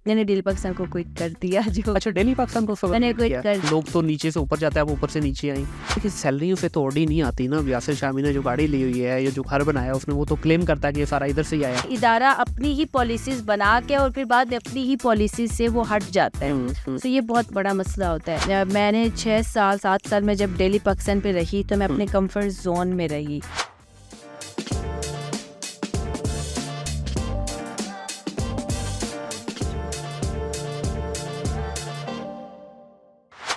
मैंने डेली पाकिस्तान को क्विट कर दिया। जो अच्छा, डेली पाकिस्तान को मैंने क्विट कर लोग तो नीचे से ऊपर जाते हैं, आप ऊपर से नीचे आई, लेकिन सैलरी से तो ऑडी नहीं आती ना। यासिर शामी ने जो गाड़ी ली हुई है या जो घर बनाया उसने, वो तो क्लेम करता है कि ये सारा इधर से ही आया। इदारा अपनी ही पॉलिसीज बना के और फिर बाद में अपनी ही पॉलिसीज से वो हट जाता है। तो ये बहुत बड़ा मसला होता है। मैंने 6-7 साल में जब डेली पाकिस्तान पे रही तो मैं अपने कंफर्ट जोन में रही।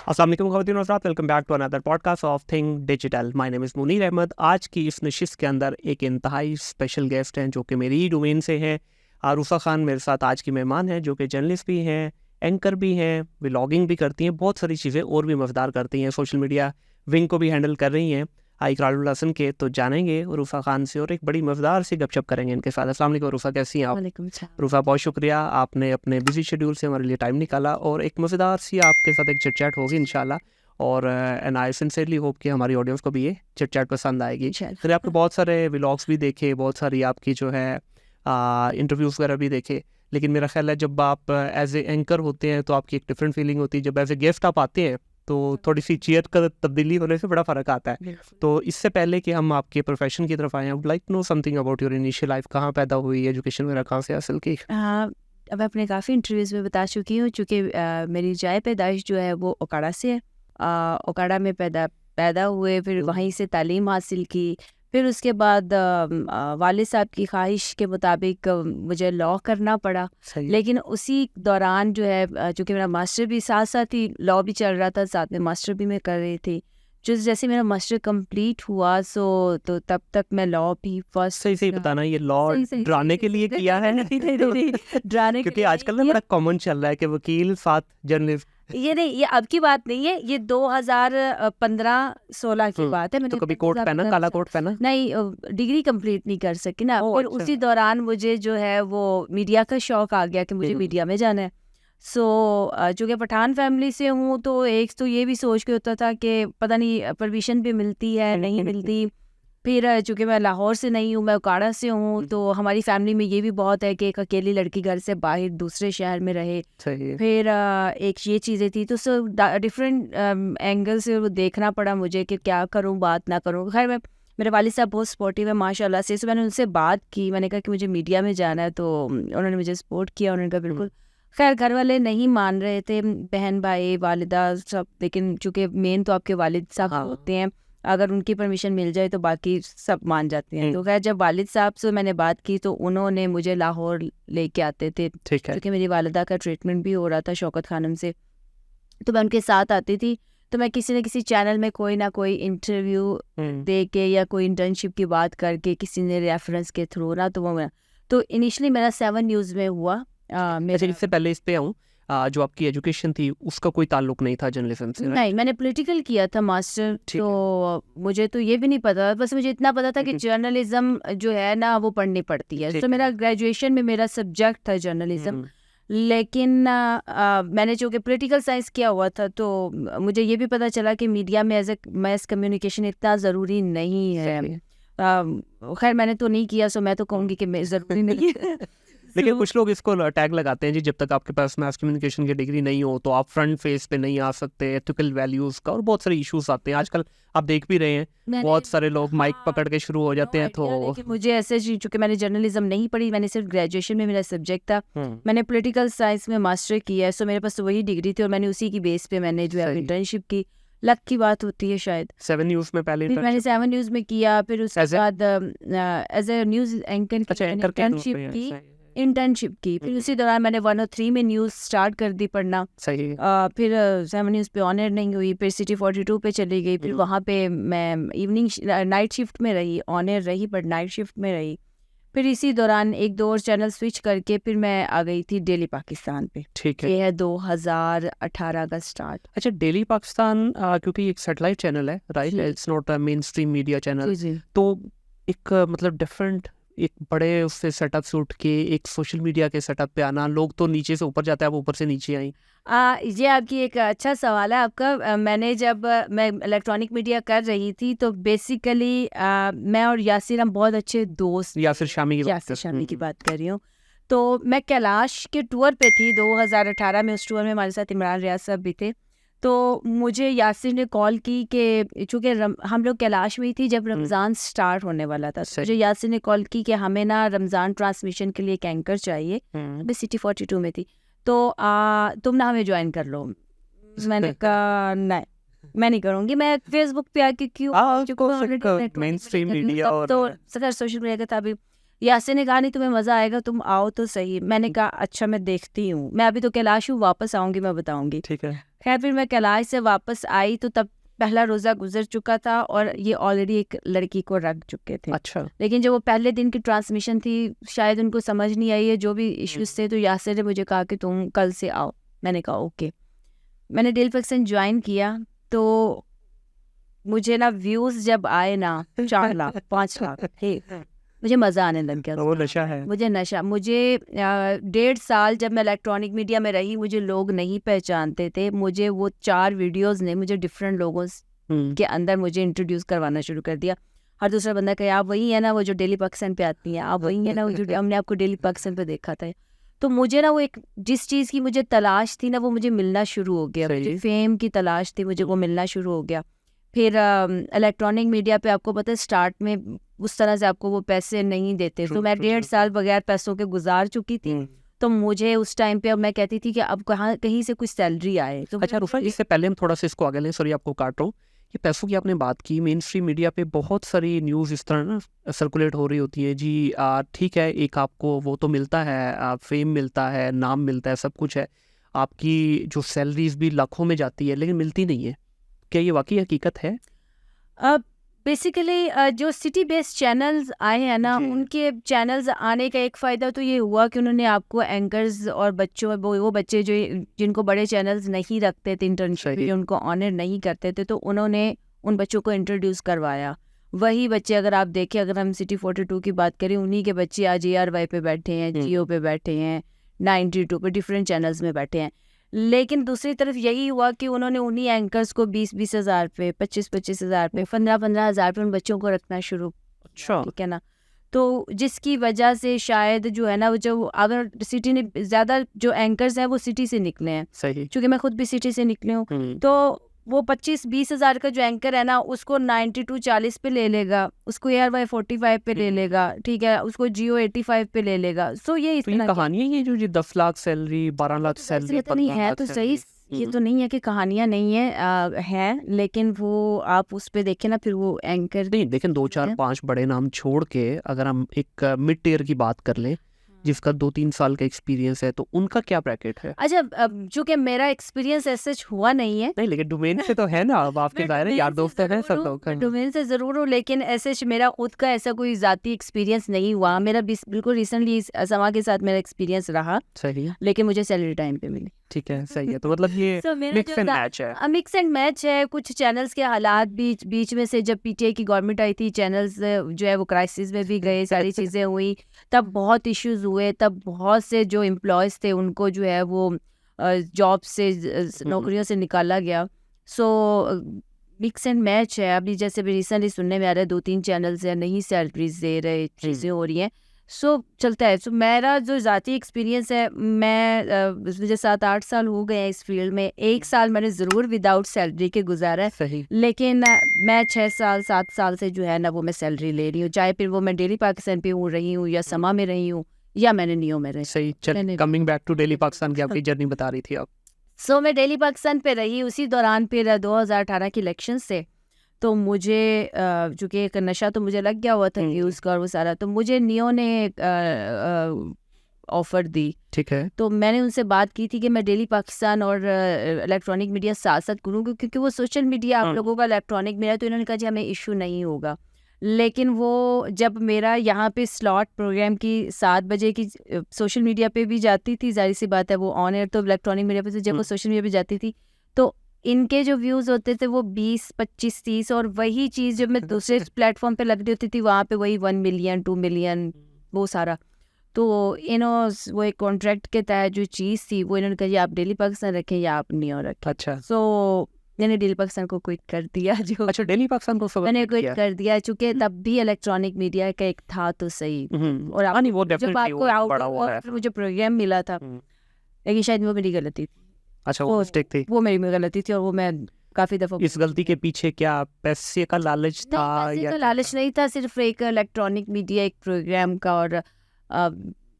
अस्सलाम वालेकुम ख़वातीन और हज़रात, welcome back to another podcast of thing digital. My name is Munir Ahmed. आज की इस नशिस्त के अंदर एक इंतहाई स्पेशल गेस्ट हैं जो कि मेरी ही डोमेन से हैं। आरूफा खान मेरे साथ आज की मेहमान हैं, जो कि जर्नलिस्ट भी हैं, एंकर भी हैं, व्लॉगिंग भी करती हैं, बहुत सारी चीज़ें और भी मज़ेदार करती हैं, सोशल मीडिया विंग को भी हैंडल कर रही हैं इकरारुल हसन के। तो जानेंगे रूफा खान से और एक बड़ी मज़ेदार सी गपशप करेंगे इनके साथ। अस्सलाम वालेकुम रूफा, कैसी हैं आप? वालेकुम सलाम। रूफा, बहुत शुक्रिया, आपने अपने बिजी शेड्यूल से हमारे लिए टाइम निकाला और एक मज़ेदार सी आपके साथ एक चिट चैट होगी इंशाल्लाह। और एंड आई सिंसियरली होप कि हमारी ऑडियंस को भी ये चिट चैट पसंद आएगी। फिर आपके बहुत सारे व्लॉग्स भी देखे, बहुत सारी आपकी जो है इंटरव्यूज़ वगैरह भी देखे, लेकिन मेरा ख्याल है जब आप एज ए एंकर होते हैं तो आपकी एक डिफरेंट फीलिंग होती है। जब एज ए गेस्ट आप आते हैं तो थोड़ी सी चेयर का तब्दीली होने से बड़ा फ़र्क आता है। तो इससे पहले कि हम आपके प्रोफेशन की तरफ आए, I would like to know something about your initial life. कहाँ पैदा हुई, एजुकेशन वगैरह कहाँ से हासिल की? अब मैं अपने काफ़ी इंटरव्यूज़ में बता चुकी हूँ, चूँकि मेरी जाए पैदाइश जो है वो ओकाड़ा से है। ओकाड़ा में पैदा हुए, फिर वहीं से तालीम हासिल की। फिर उसके बाद वालिद साहब की ख्वाहिश के मुताबिक मुझे लॉ करना पड़ा। लेकिन उसी दौरान जो है, चूँकि मेरा मास्टर भी साथ साथ ही लॉ भी चल रहा था, साथ में मास्टर भी मैं कर रही थी। जैसे मेरा मास्टर कंप्लीट हुआ तो तब तक मैं लॉ भी फर्स्ट सही बताना, ये लॉ सही डराने के लिए किया है? नहीं, डराने क्योंकि आजकल ना बड़ा कॉमन चल रहा है कि वकील साथ जर्नलिस्ट। ये नहीं, ये अब की बात नहीं है, ये 2015-16 की बात है। मैंने तो कभी कोट पहना, काला कोट पहना? नहीं, डिग्री कंप्लीट नहीं कर सकी ना। फिर अच्छा। उसी दौरान मुझे जो है वो मीडिया का शौक आ गया कि मुझे मीडिया में जाना है। चूँकि पठान फैमिली से हूँ तो एक तो ये भी सोच के होता था कि पता नहीं परमिशन भी मिलती है नहीं मिलती। फिर चूँकि मैं लाहौर से नहीं हूँ, मैं ओकाड़ा से हूँ, तो हमारी फैमिली में ये भी बहुत है कि एक अकेली लड़की घर से बाहर दूसरे शहर में रहे। फिर एक ये चीज़ें थी, तो डिफरेंट एंगल से वो देखना पड़ा मुझे कि क्या करूँ, बात ना करूँ। खैर, मेरे वालिद साहब बहुत सपोर्टिव है माशाल्लाह से। मैंने उनसे बात की, मैंने कहा कि मुझे मीडिया में जाना है, तो उन्होंने मुझे सपोर्ट किया। उन्होंने कहा बिल्कुल। खैर, घर वाले नहीं मान रहे थे, बहन भाई वालिदा सब, लेकिन चूँकि मेन तो आपके वालिद साहब होते हैं, अगर उनकी परमिशन मिल जाए तो बाकी सब मान जाते हैं। तो खैर, जब वालिद साहब से मैंने बात की तो उन्होंने मुझे लाहौर लेके आते थे, क्योंकि मेरी वालिदा का ट्रीटमेंट भी हो रहा था शौकत खानम से। तो मैं उनके साथ आती थी, तो मैं किसी न किसी चैनल में कोई ना कोई इंटरव्यू दे के या कोई इंटर्नशिप की बात करके, किसी ने रेफरेंस के थ्रू ना, तो इनिशियली मेरा 7 न्यूज़ में हुआ। इससे पहले इस पे आऊँ, जो आपकी एजुकेशन थी उसका कोई ताल्लुक नहीं था जर्नलिज्म से? नहीं, मैंने पॉलिटिकल किया था मास्टर। तो मुझे तो ये भी नहीं पता, बस मुझे इतना पता था कि जर्नलिज्म जो है ना वो पढ़नी पड़ती है। तो मेरा ग्रेजुएशन में मेरा सब्जेक्ट था जर्नलिज्म। लेकिन मैंने जो कि पॉलिटिकल साइंस किया हुआ था, तो मुझे ये भी पता चला कि मीडिया में एज ए मैस कम्युनिकेशन इतना ज़रूरी नहीं है। खैर, मैंने तो नहीं किया, सो मैं तो कहूँगी कि ज़रूरी नहीं है। लेकिन कुछ लोग इसको टैग लगाते हैं जी, जब तक आपके पास मास कम्युनिकेशन की डिग्री नहीं हो तो आप फ्रंट फेस पे नहीं आ सकते, एथिकल वैल्यूज़ का और बहुत सारे इश्यूज आते हैं। आजकल आप देख भी रहे हैं, बहुत सारे लोग माइक पकड़ के शुरू हो जाते हैं। तो मुझे ऐसे, चूँकि मैंने जर्नलिज्म नहीं पढ़ी, मैंने सिर्फ ग्रेजुएशन में मेरा सब्जेक्ट था, मैंने पॉलिटिकल साइंस में मास्टर किया है, सो मेरे पास वही डिग्री थी और मैंने उसी की बेस पे मैंने जो है इंटर्नशिप की। लक की बात होती है शायद। 7 न्यूज़ में पहले मैंने 7 न्यूज़ में किया, फिर उसके बाद as a news anchor internship की। फिर उसी दौरान मैंने 103 में न्यूज़ स्टार्ट कर दी पढ़ना। फिर 7 न्यूज़ पे ऑनर नहीं हुई, फिर सिटी 42 पे चली गई। फिर वहाँ पे मैं नाइट शिफ्ट में रही, ऑनर रही बट नाइट शिफ्ट में रही। फिर इसी दौरान 1-2 और चैनल स्विच करके फिर मैं आ गई थी डेली पाकिस्तान पे। ठीक है, ये है 2018 का स्टार्ट। अच्छा, डेली पाकिस्तान क्योंकि एक सैटेलाइट चैनल है, right? It's not a main stream media channel. तो एक मतलब डिफरेंट, एक बड़े उससे सेटअप से उठ के एक सोशल मीडिया के सेटअप पे आना, लोग तो नीचे से ऊपर जाते हैं, आप ऊपर से नीचे आई। ये आपकी एक अच्छा सवाल है आपका। मैंने जब मैं इलेक्ट्रॉनिक मीडिया कर रही थी तो बेसिकली मैं और यासिर हम बहुत अच्छे दोस्त। यासिर शामी की बात कर रही हूँ। तो मैं कैलाश के टूर पे थी 2018 में। उस टूर में हमारे साथ इमरान रियाज साहब भी थे। तो मुझे यासिर ने कॉल की कि चूँकि हम लोग कैलाश में ही थी जब रमज़ान स्टार्ट होने वाला था। तो मुझे यासिर ने कॉल की कि हमें ना रमज़ान ट्रांसमिशन के लिए एक एंकर चाहिए। मैं सिटी 42 में थी। तो तुम ना हमें ज्वाइन कर लो। मैंने कहा नहीं, मैं नहीं करूँगी, मैं फेसबुक पे आके क्यों मेन स्ट्रीम मीडिया और तो सर सोशल मीडिया का था अभी। यासिर ने कहा नहीं तुम्हें मज़ा आएगा, तुम आओ तो सही। मैंने कहा अच्छा मैं देखती हूँ, मैं अभी तो कैलाश हूँ, वापस आऊँगी मैं बताऊँगी। ठीक है। खैर फिर मैं कैलाश से वापस आई तो तब पहला रोज़ा गुजर चुका था और ये ऑलरेडी एक लड़की को रख चुके थे। अच्छा। लेकिन जो वो पहले दिन की ट्रांसमिशन थी शायद उनको समझ नहीं आई है जो भी इश्यूज थे। तो यासिर ने मुझे कहा कि तुम कल से आओ। मैंने कहा ओके। मैंने डेली पाकिस्तान ज्वाइन किया तो मुझे ना व्यूज़ जब आए ना 4 लाख 5 लाख थे, मुझे मज़ा आने लग गया। वो नशा है। मुझे 1.5 साल जब मैं इलेक्ट्रॉनिक मीडिया में रही मुझे लोग नहीं पहचानते थे। मुझे वो 4 वीडियोस ने मुझे डिफरेंट लोगों के अंदर मुझे इंट्रोड्यूस करवाना शुरू कर दिया। हर दूसरा बंदा कहे आप वही है ना वो जो डेली पाकिस्तान पे आती हैं, आप वही है ना वो जो हमने आपको डेली पाकिस्तान पे देखा था। तो मुझे ना वो एक जिस चीज़ की मुझे तलाश थी ना वो मुझे मिलना शुरू हो गया। मुझे फेम की तलाश थी, मुझे वो मिलना शुरू हो गया। फिर इलेक्ट्रॉनिक मीडिया पे आपको पता है स्टार्ट में उस तरह से आपको वो पैसे नहीं देते। तो मैं 1.5 साल बगैर पैसों के गुजार चुकी थी। तो मुझे उस टाइम पे अब मैं कहती थी कि अब कहीं से कुछ सैलरी आए। तो अच्छा रूफा, इससे पहले हम थोड़ा सा इसको आगे लें, सॉरी आपको काट रहा हूँ। ये पैसों की आपने बात की, मेन स्ट्रीम मीडिया पे बहुत सारी न्यूज़ इस तरह ना सर्कुलेट हो रही होती है जी। ठीक है, एक आपको वो तो मिलता है, फेम मिलता है, नाम मिलता है, सब कुछ है, आपकी जो सैलरीज भी लाखों में जाती है, लेकिन मिलती नहीं है। क्या ये वाकई हकीकत है? बेसिकली जो सिटी बेस्ड चैनल्स आए हैं ना उनके चैनल्स आने का एक फ़ायदा तो ये हुआ कि उन्होंने आपको एंकर्स और बच्चों वो बच्चे जो जिनको बड़े चैनल्स नहीं रखते थे, इंटर्नशिप उनको ऑनर नहीं करते थे, तो उन्होंने उन बच्चों को इंट्रोड्यूस करवाया। वही बच्चे अगर आप देखें, अगर हम सिटी 42 की बात करें, उन्हीं के बच्चे आज ARY पे बैठे हैं, जियो पे बैठे हैं, 92 पे डिफरेंट चैनल्स में बैठे हैं। लेकिन दूसरी तरफ यही हुआ कि उन्होंने उन्हीं एंकर्स को 20-20 हज़ार पे, 25-25 हज़ार पे, 15-15 हज़ार पे उन बच्चों को रखना शुरू। अच्छा। ठीक है ना। तो जिसकी वजह से शायद जो है ना वो जो अगर सिटी ने ज़्यादा जो एंकर्स हैं वो सिटी से निकले हैं। सही। क्योंकि मैं खुद भी सिटी से निकली हूँ। तो वो 25-20 हज़ार का जो एंकर है ना उसको 92-40 पे ले लेगा, उसको ARY 45 पे ले लेगा, ठीक है, उसको जियो 85 पे ले लेगा। सो ये इस तरह कहानी है ये जो 10 लाख सैलरी, 12 लाख सैलरी, तो नहीं है तो सही। ये तो नहीं है कि कहानियां नहीं है, है, लेकिन वो आप उस पे देखें ना फिर वो एंकर नहीं। लेकिन 2 4 5 बड़े नाम छोड़ के अगर हम एक मिड टियर की बात कर लें जिसका 2-3 साल का एक्सपीरियंस है, तो उनका क्या ब्रैकेट है? अच्छा, चूंकि मेरा एक्सपीरियंस ऐसे हुआ नहीं है। नहीं, लेकिन डोमेन से तो है ना, अब आपके दायरे यार दोस्त हैं सब लोग। डोमेन से जरूर हूँ, लेकिन ऐसे मेरा खुद का ऐसा कोई जाती एक्सपीरियंस नहीं हुआ। मेरा बिल्कुल रिसेंटली समा के साथ मेरा एक्सपीरियंस रहा। सही है। लेकिन मुझे सैलरी टाइम पे मिली। ठीक है, सही है। तो मतलब ये मिक्स एंड मैच है। मिक्स एंड मैच है। कुछ चैनल्स के हालात बीच में से जब PTI की गवर्नमेंट आई थी, चैनल्स जो है वो क्राइसिस में भी गए, सारी चीज़ें हुई, तब बहुत इश्यूज हुए, तब बहुत से जो एम्प्लॉयज़ थे उनको जो है वो जॉब से, नौकरियों से निकाला गया। सो मिक्स एंड मैच है। अभी जैसे भी रिसेंटली सुनने में आ रहा है 2-3 चैनल्स हैं नहीं सैलरीज दे रहे, चीज़ें हो रही हैं। सो चलता है। सो मेरा जो ज़ाती एक्सपीरियंस है, मैं मुझे 7-8 साल हो गए हैं इस फील्ड में। 1 साल मैंने ज़रूर विदाउट सैलरी के गुजारा है। सही। लेकिन मैं 6 साल 7 साल से जो है ना वो मैं सैलरी ले रही हूँ, चाहे फिर वो मैं डेली पाकिस्तान पे रही हूँ या समा में रही हूँ या मैंने नियो में रही। सही। चल, coming back to daily Pakistan की आपकी जर्नी बता रही थी आप। सो मैं डेली पाकिस्तान पे रही। उसी दौरान फिर 2018 की इलेक्शन से तो मुझे चूँकि एक नशा तो मुझे लग गया हुआ था न्यूज़ का और वो सारा, तो मुझे नियो ने ऑफ़र दी। ठीक है। तो मैंने उनसे बात की थी कि मैं डेली पाकिस्तान और इलेक्ट्रॉनिक मीडिया साथ साथ करूँगी, क्योंकि वो सोशल मीडिया आप लोगों का इलेक्ट्रॉनिक मीडिया, तो इन्होंने कहा जी हमें इशू नहीं होगा। लेकिन वो जब मेरा यहाँ पे स्लॉट प्रोग्राम की 7 बजे की सोशल मीडिया पे भी जाती थी, जाहिर सी बात है वो ऑन एयर तो इलेक्ट्रॉनिक मीडिया पे, जब वो सोशल मीडिया पे जाती थी तो इनके जो व्यूज़ होते थे वो 20, 25, 30, और वही चीज़ जब मैं दूसरे प्लेटफॉर्म पे लग रही होती थी वहाँ पे वही 1 मिलियन 2 मिलियन वो सारा। तो वो एक कॉन्ट्रैक्ट के तहत जो चीज़ थी वो इन्होंने कहा आप डेली पाकिस्तान रखें या आप नियो रखें। अच्छा। सो मैंने डेली पाकिस्तान को क्विट कर दिया। जो अच्छा, डेली पाकिस्तान को सब मैंने quit क्विट किया। कर दिया, चूंकि तब भी इलेक्ट्रॉनिक मीडिया का एक था तो सही। और हाँ नहीं, वो जब डेफिनेटली आपको वो आउट बड़ा हुआ है। फिर मुझे प्रोग्राम मिला था, हम्म, लेकिन शायद वो मेरी गलती थी। अच्छा, वो वो मिस्टेक थी। वो मेरी गलती थी और वो मैं काफ़ी दफ़ा इस गलती के पीछे क्या पैसे का लालच था नहीं, पैसे या का क्या लालच था? नहीं था, सिर्फ एक इलेक्ट्रॉनिक मीडिया एक प्रोग्राम का, और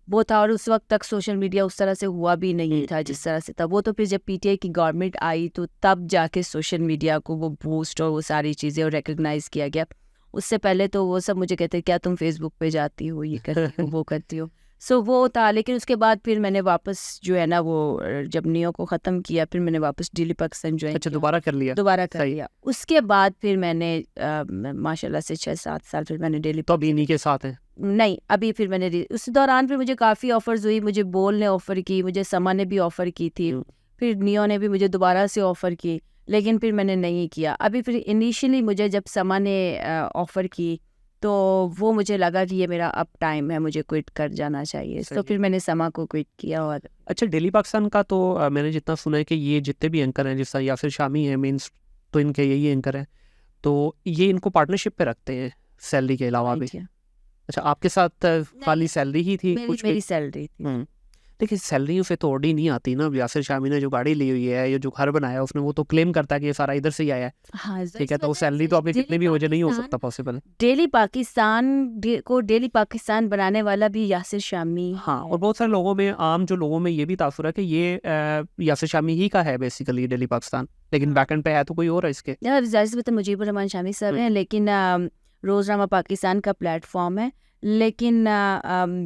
वो था। और उस वक्त तक सोशल मीडिया उस तरह से हुआ भी नहीं था जिस तरह से था। वो तो फिर जब पीटीआई की गवर्नमेंट आई तो तब जाके सोशल मीडिया को वो बूस्ट और वो सारी चीज़ें और रिकग्नाइज किया गया। उससे पहले तो वो सब मुझे कहते क्या तुम फेसबुक पे जाती हो, ये करती हो, वो करती हो। सो वो था। लेकिन उसके बाद फिर मैंने वापस जो है ना वो जब नियो को ख़त्म किया, फिर मैंने वापस डेली पाकिस्तान ज्वाइन अच्छा, किया, दोबारा कर लिया। दोबारा कर सही। लिया। उसके बाद फिर मैंने माशाल्लाह से 6-7 साल फिर मैंने डेली तो अभी इन्हीं के साथ हैं। नहीं, अभी फिर मैंने उस दौरान फिर मुझे काफ़ी ऑफर्स हुई। मुझे बोल ने ऑफ़र की, मुझे समा ने भी ऑफ़र की थी, फिर नियो ने भी मुझे दोबारा से ऑफ़र की, लेकिन फिर मैंने नहीं किया। अभी फिर इनिशियली मुझे जब समा ने ऑफ़र की तो वो मुझे लगा कि ये मेरा अब टाइम है, मुझे क्विट कर जाना चाहिए। तो सही। फिर मैंने समा को क्विट किया। और अच्छा, डेली पाकिस्तान का तो मैंने जितना सुना है कि ये जितने भी एंकर हैं, जिस तरह यासिर शामी है मेन, तो इनके यही एंकर हैं, तो ये इनको पार्टनरशिप पे रखते हैं सैलरी के अलावा भी। अच्छा, आपके साथ खाली सैलरी ही थी? कुछ मेरी सैलरी थी। देखिए, सैलरी उसे तो ऑडी नहीं आती ना। अब यासिर शामी ने जो गाड़ी ली हुई है, ये जो घर बनाया उसने, वो तो क्लेम करता है कि ये सारा इधर से ही आया है। हाँ, ठीक है, तो सैलरी तो आपकी कितनी भी हो जाए नहीं हो सकता पॉसिबल। डेली पाकिस्तान को डेली पाकिस्तान बनाने वाला भी यासिर शामी। हाँ, और बहुत सारे लोगों में, आम जो लोगों में ये भी तासुर है कि ये यासिर शामी ही का है बेसिकली डेली पाकिस्तान, लेकिन बैकएंड पे है तो कोई और है इसके। जाहिर सी बात है मुजीबुर रहमान शामी साहब हैं, लेकिन रोज़नामा पाकिस्तान का प्लेटफॉर्म है। लेकिन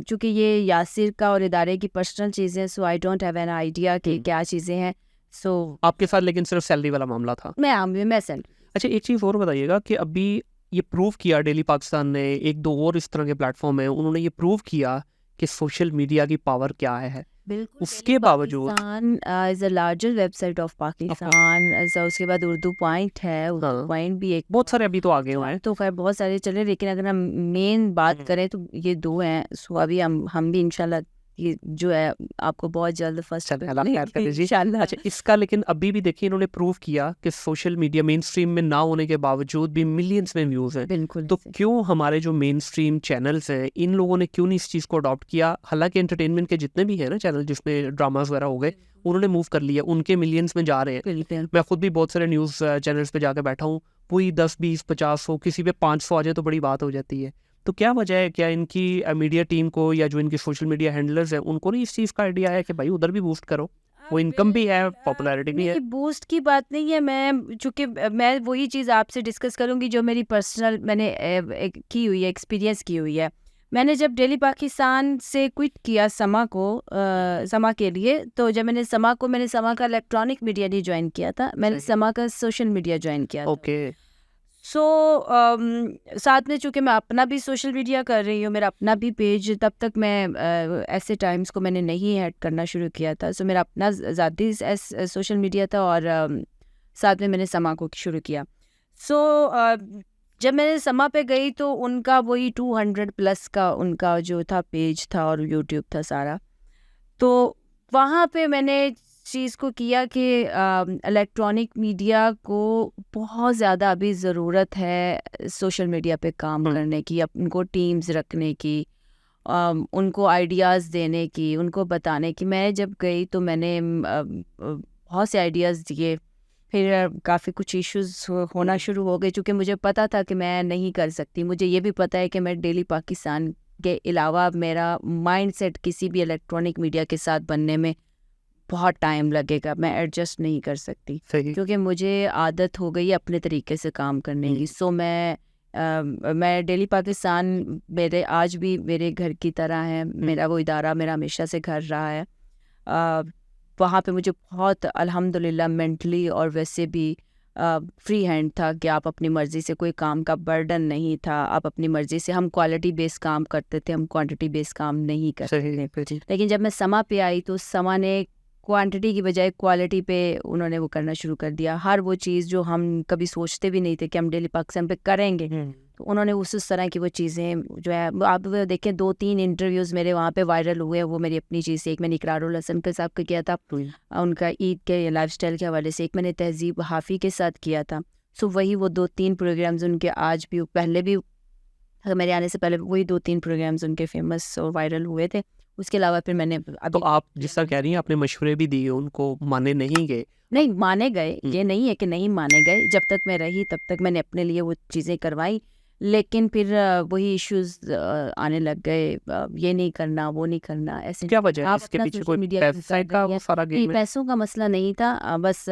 चूँकि ये यासिर का और इदारे की पर्सनल चीज़ें, so I don't have an idea कि क्या चीज़ें हैं। सो आपके साथ लेकिन सिर्फ सैलरी वाला मामला था। मैं सेंड। अच्छा, एक चीज़ और बताइएगा कि अभी ये प्रूव किया डेली पाकिस्तान ने, एक दो और इस तरह के प्लेटफॉर्म है, उन्होंने ये प्रूव किया कि सोशल मीडिया की पावर क्या है। बिल्कुल, उसके बावजूद is the largest website of Pakistan. उसके बाद उर्दू पॉइंट है, उर्दू पॉइंट भी एक बहुत सारे अभी तो आगे हुए हैं। तो खैर बहुत सारे चले, लेकिन अगर हम मेन बात करें तो ये दो हैं। सो अभी हम भी इंशाल्लाह ये जो है आपको बहुत जल्द फर्स्ट अल्लाह खैर करे जी। इंशाल्लाह। अच्छा, इसका लेकिन अभी भी देखिए इन्होंने प्रूव किया कि सोशल मीडिया मेन स्ट्रीम में ना होने के बावजूद भी मिलियंस में व्यूज़ हैं। बिल्कुल। तो क्यों हमारे जो मेन स्ट्रीम चैनल्स हैं, इन लोगों ने क्यों नहीं इस चीज़ को अडॉप्ट किया? हालांकि एंटरटेनमेंट के जितने भी हैं ना चैनल जिसमें ड्रामास वगैरह हो गए, उन्होंने मूव कर लिया, उनके मिलियंस में जा रहे हैं। मैं खुद भी बहुत सारे न्यूज़ चैनल्स पे जाकर बैठा हूँ, वही 10, 20, 50 हो, किसी पे 500 आ जाए तो बड़ी बात हो जाती है। तो क्या वजह है? क्या इनकी मीडिया टीम को या जो इनकी सोशल मीडिया हैंडलर्स हैं उनको नहीं इस चीज़ का आइडिया है कि भाई उधर भी बूस्ट करो? वो इनकम भी है, पॉपुलैरिटी भी है। बूस्ट की बात नहीं है। मैं चूँकि मैं वही चीज़ आपसे डिस्कस करूँगी जो मेरी पर्सनल मैंने की हुई है, एक्सपीरियंस की हुई है। मैंने जब डेली पाकिस्तान से क्विट किया समा के लिए, तो जब मैंने समा का इलेक्ट्रॉनिक मीडिया नहीं ज्वाइन किया था, मैंने समा का सोशल मीडिया ज्वाइन किया था। ओके। सो साथ में चूँकि मैं अपना भी सोशल मीडिया कर रही हूँ, मेरा अपना भी पेज, तब तक मैं ऐसे टाइम्स को मैंने नहीं ऐड करना शुरू किया था। सो मेरा अपना ज़ाती सोशल मीडिया था, और साथ में मैंने समा को शुरू किया। सो जब मैंने समा पे गई तो उनका वही 200+ का उनका जो था पेज था और यूट्यूब था सारा। तो वहाँ पे मैंने चीज़ को किया कि इलेक्ट्रॉनिक मीडिया को बहुत ज़्यादा अभी ज़रूरत है सोशल मीडिया पे काम करने की, उनको टीम्स रखने की, उनको आइडियाज़ देने की, उनको बताने की। मैं जब गई तो मैंने बहुत से आइडियाज़ दिए, फिर काफ़ी कुछ इश्यूज़ होना शुरू हो गए, चूँकि मुझे पता था कि मैं नहीं कर सकती। मुझे ये भी पता है कि मैं डेली पाकिस्तान के अलावा मेरा माइंडसेट किसी भी इलेक्ट्रॉनिक मीडिया के साथ बनने में बहुत टाइम लगेगा, मैं एडजस्ट नहीं कर सकती, क्योंकि मुझे आदत हो गई अपने तरीके से काम करने की। सो मैं डेली पाकिस्तान मेरे आज भी मेरे घर की तरह है। मेरा वो इदारा मेरा हमेशा से घर रहा है। वहाँ पे मुझे बहुत अल्हम्दुलिल्लाह मेंटली और वैसे भी फ्री हैंड था कि आप अपनी मर्ज़ी से, कोई काम का बर्डन नहीं था, आप अपनी मर्ज़ी से। हम क्वालिटी बेस्ड काम करते थे, हम क्वांटिटी बेस्ड काम नहीं करते थे। लेकिन जब मैं समा पे आई तो समा ने क्वांटिटी की बजाय क्वालिटी पे उन्होंने वो करना शुरू कर दिया। हर वो चीज़ जो हम कभी सोचते भी नहीं थे कि हम डेली पाकिस्तान पे करेंगे, तो उन्होंने उस तरह की वो चीज़ें जो है आप वो देखें 2-3 इंटरव्यूज़ मेरे वहाँ पे वायरल हुए, वो मेरी अपनी चीज़ से। एक मैंने इकरारुल हसन के साथ का किया था उनका ईद के लाइफस्टाइल के हवाले से, एक मैंने तहजीब हाफ़ी के साथ किया था। सो वही वो 2-3 प्रोग्राम्स उनके आज भी, पहले भी मेरे आने से पहले वही 2-3 प्रोग्राम्स उनके फेमस और वायरल हुए थे। उसके अलावा फिर मैंने तो अभी आप जिस तरह कह रही हैं आपने मशवरे भी दिए, उनको माने नहीं गए। नहीं माने गए, ये नहीं है कि नहीं माने गए। जब तक मैं रही तब तक मैंने अपने लिए वो चीज़ें करवाई, लेकिन फिर वही इश्यूज़ आने लग गए, ये नहीं करना, वो नहीं करना, ऐसे क्या वजह है आप इसके अपना पीछे? सोशल कोई मीडिया पैसा कर का रही वो हैं। सारा नहीं, गेम है? पैसों का मसला नहीं था, बस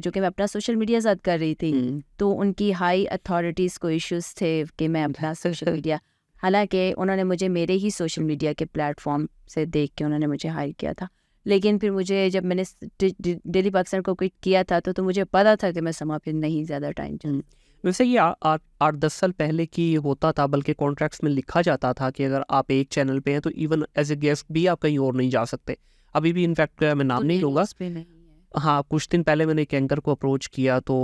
जो कि मैं अपना सोशल मीडिया साथ कर रही थी, तो उनकी हाई अथॉरिटीज़ को इश्यूज़ थे कि मैं अपना सोशल मीडिया, हालाँकि उन्होंने मुझे मेरे ही सोशल मीडिया के प्लेटफ़ॉर्म से देख के उन्होंने मुझे हायर किया था। लेकिन फिर मुझे जब मैंने डेली पाकिस्तान को क्विट किया था तो मुझे पता था कि मैं समा फिर नहीं ज़्यादा टाइम वैसे ये 8-10 साल पहले की होता था, बल्कि कॉन्ट्रैक्ट्स में लिखा जाता था कि अगर आप एक चैनल पे हैं तो इवन एज ए गेस्ट भी आप कहीं और नहीं जा सकते। अभी भी इनफैक्ट मैं नाम नहीं लूँगा, हाँ, कुछ दिन पहले मैंने एक एंकर को अप्रोच किया तो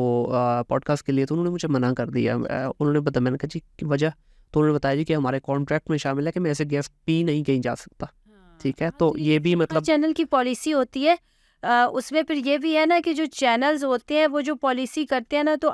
पॉडकास्ट के लिए, तो उन्होंने मुझे मना कर दिया। उन्होंने बताया, मैंने कहा जी की वजह? तो उन्होंने बताया जी कि हमारे कॉन्ट्रैक्ट में शामिल है कि मैं एज ए गेस्ट भी नहीं कहीं जा सकता। ठीक है, तो ये भी मतलब चैनल की पॉलिसी होती है। उसमें फिर ये भी है ना कि जो चैनल्स होते हैं वो जो पॉलिसी करते हैं ना, तो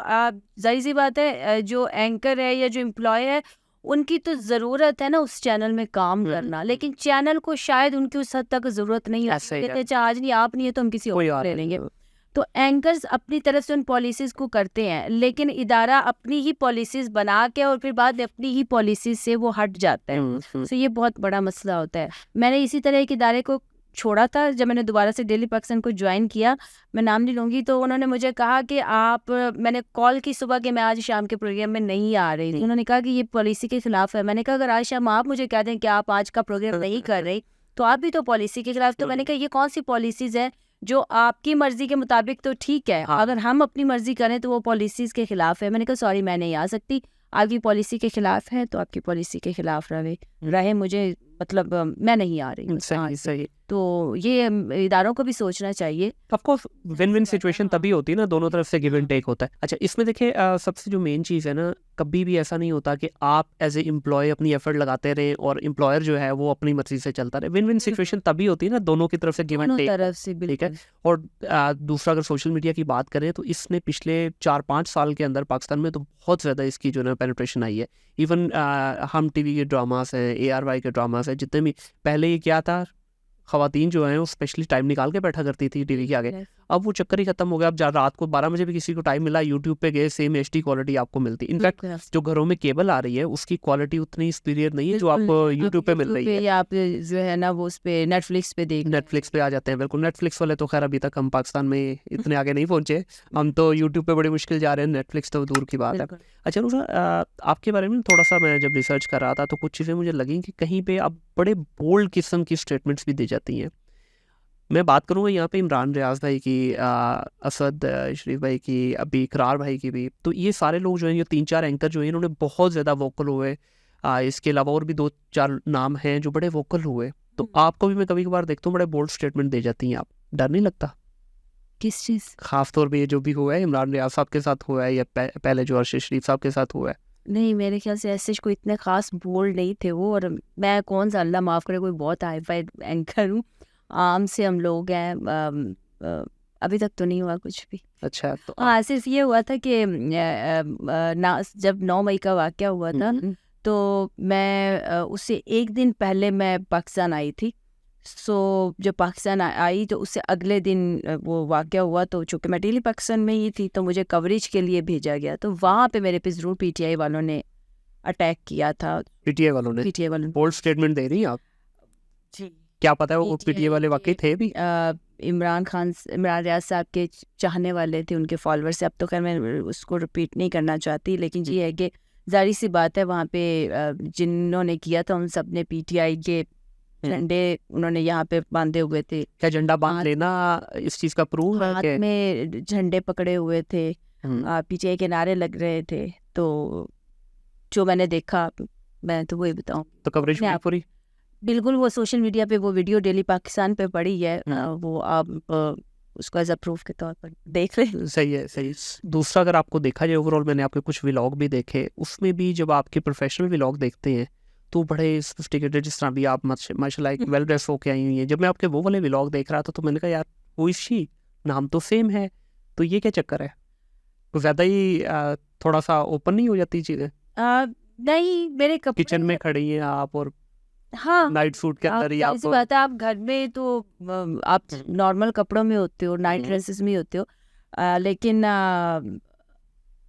जाहिर सी बात है जो एंकर है या जो एम्प्लॉय है उनकी तो ज़रूरत है ना उस चैनल में काम करना, लेकिन चैनल को शायद उनकी उस हद तक ज़रूरत नहीं ऐसा ही होती। है। कहते हैं, "अच्छा, आज नहीं आप नहीं है तो हम किसी और कोई को और ले नहीं। लेंगे।" तो एंकर्स अपनी तरफ से उन पॉलिसीज़ को करते हैं, लेकिन इदारा अपनी ही पॉलिसीज़ बना के और फिर बाद में अपनी ही पॉलिसीज़ से वो हट जाता है। तो ये बहुत बड़ा मसला होता है। मैंने इसी तरह एक इदारे को छोड़ा था जब मैंने दोबारा से डेली पाकिस्तान को ज्वाइन किया, मैं नाम नहीं लूँगी, तो उन्होंने मुझे कहा कि आप, मैंने कॉल की सुबह कि मैं आज शाम के प्रोग्राम में नहीं आ रही थी। उन्होंने कहा कि ये पॉलिसी के खिलाफ है। मैंने कहा अगर आज शाम आप मुझे कह दें कि आप आज का प्रोग्राम नहीं कर रही तो आप भी तो पॉलिसी के खिलाफ। तो मैंने कहा ये कौन सी पॉलिसीज़ है जो आपकी मर्जी के मुताबिक तो ठीक है, हाँ। अगर हम अपनी मर्जी करें तो वो पॉलिसीज़ के खिलाफ है। मैंने कहा सॉरी मैं नहीं आ सकती, आपकी पॉलिसी के खिलाफ है तो आपकी पॉलिसी के खिलाफ रहे मुझे मतलब मैं नहीं आ रही बस सही आज। सही। तो ये इदारों को भी सोचना चाहिए। Of course win win situation तभी होती है ना, दोनों तरफ से गिव एंड टेक होता है। अच्छा, इसमें देखिए सबसे जो मेन चीज़ है ना, कभी भी ऐसा नहीं होता कि आप एज ए एम्प्लॉय अपनी एफर्ट लगाते रहे और एम्प्लॉयर जो है वो अपनी मर्जी से चलता रहे। विन विन सिचुएशन तभी होती है ना, दोनों की तरफ से गिव एंड दोनों टेक। तरफ से ठीक है। बिल्कुल। और दूसरा, अगर सोशल मीडिया की बात करें तो इसने पिछले 4-5 साल के अंदर पाकिस्तान में तो बहुत ज़्यादा इसकी जो है पेनिट्रेशन आई है। इवन हम टीवी के ड्रामास हैं, ARY के ड्रामास हैं, जितने भी पहले ये क्या था, ख़वातीन जो हैं वो स्पेशली टाइम निकाल के बैठा करती थी टीवी के आगे। अब वो चक्कर ही खत्म हो गया। अब रात को 12 बजे भी किसी को टाइम मिला, यूट्यूब पे गए, सेम HD क्वालिटी आपको मिलती है। इनफैक्ट जो घरों में केबल आ रही है उसकी क्वालिटी उतनी सुपीरियर नहीं है जो आप यूट्यूब पे मिल रही है। या आप जो है ना वो उस पे नेटफ्लिक्स पे देख नेटफ्लिक्स पे आ जाते हैं। बिल्कुल, नेटफ्लिक्स वाले तो खैर अभी तक हम पाकिस्तान में इतने आगे नहीं पहुंचे, हम तो यूट्यूब पे बड़ी मुश्किल जा रहे हैं, नेटफ्लिक्स तो दूर की बात है। अच्छा नुसरा, आपके बारे में थोड़ा सा मैं जब रिसर्च कर रहा था तो कुछ चीज़ें मुझे लगी कि कहीं पे आप बड़े बोल्ड किस्म की स्टेटमेंट्स भी दी जाती हैं। मैं बात करूँगा यहाँ पे इमरान रियाज भाई की, असद शरीफ भाई की, अभी इकरार भाई की भी। तो ये सारे लोग जो हैं, ये 3-4 एंकर जो हैं, इन्होंने बहुत ज़्यादा वोकल हुए। इसके अलावा और भी 2-4 नाम हैं जो बड़े वोकल हुए। तो आपको भी मैं कभी कभार देखता हूँ बड़े बोल्ड स्टेटमेंट दे जाती हैं आप, डर नहीं लगता? किस चीज़? खास तौर पे ये जो भी हुआ है, इमरान रियाज साहब के साथ हुआ है या पहले जो अरशद शरीफ साहब के साथ हुआ है? नहीं, मेरे ख्याल से ऐसे कोई इतने खास बोल्ड नहीं थे वो। और मैं कौन सा, अल्लाह माफ़ करे, कोई बहुत हाई फाई एंकर हूँ, आम से हम लोग हैं। अभी तक तो नहीं हुआ कुछ भी। अच्छा, तो हाँ, सिर्फ ये हुआ था कि जब 9 मई का वाक़या हुआ था तो मैं उससे एक दिन पहले मैं पाकिस्तान आई थी। सो जब पाकिस्तान आई तो उससे अगले दिन वो वाक़या हुआ, तो चूँकि मैं डेली पाकिस्तान में ही थी तो मुझे कवरेज के लिए भेजा गया। तो वहाँ पे मेरे पे ज़रूर PTI वालों ने अटैक किया था। PTI वालों ने PTI वालों बोल्ड स्टेटमेंट दे रही हैं आप? जी। क्या पता है वो PTI वाले वाकई थे भी? इमरान रियाज साहब के चाहने वाले थे, उनके फॉलोअर्स से। अब तो खैर मैं उसको रिपीट नहीं करना चाहती, लेकिन ये है कि ज़ाहिर सी बात है वहाँ पे जिन्होंने किया था उन सब ने PTI के झंडे उन्होंने यहाँ पे बांधे हुए थे। क्या झंडा बांध लेना इस चीज़ का प्रूफ है? हाथ में झंडे पकड़े हुए थे, PTI के नारे लग रहे थे। तो जो मैंने देखा मैं तो वही बताऊँ। तो कवरेज हुई पूरी? बिल्कुल, वो सोशल मीडिया पे वो वीडियो डेली पाकिस्तान पे पड़ी है। वो आप उसको एज अ प्रूफ के तौर पर देख लें। सही है, सही। दूसरा, अगर आपको देखा जाए ओवरऑल, मैंने आपके कुछ व्लॉग भी देखे, उसमें भी जब आपके प्रोफेशनल व्लॉग देखते हैं तो बड़े सोफिस्टिकेटेड, जिस तरह भी आप माशाल्लाह एक वेल ड्रेस होके आई हुई हैं। जब मैं आपके वो वाले व्लॉग देख रहा था तो मैंने कहा यार वो इसी नाम तो सेम है, तो ये क्या चक्कर है? तो ज़्यादा ही थोड़ा सा ओपन नहीं हो जाती चीज़ें? नहीं, मेरे कपड़े किचन में खड़ी हैं आप और हाँ, नाइट सूट के आप अंदर ही ज़ाहिर सी आप। बात है, आप घर में तो आप नॉर्मल कपड़ों में होते हो, नाइट हम्म, ड्रेसेस में होते हो, लेकिन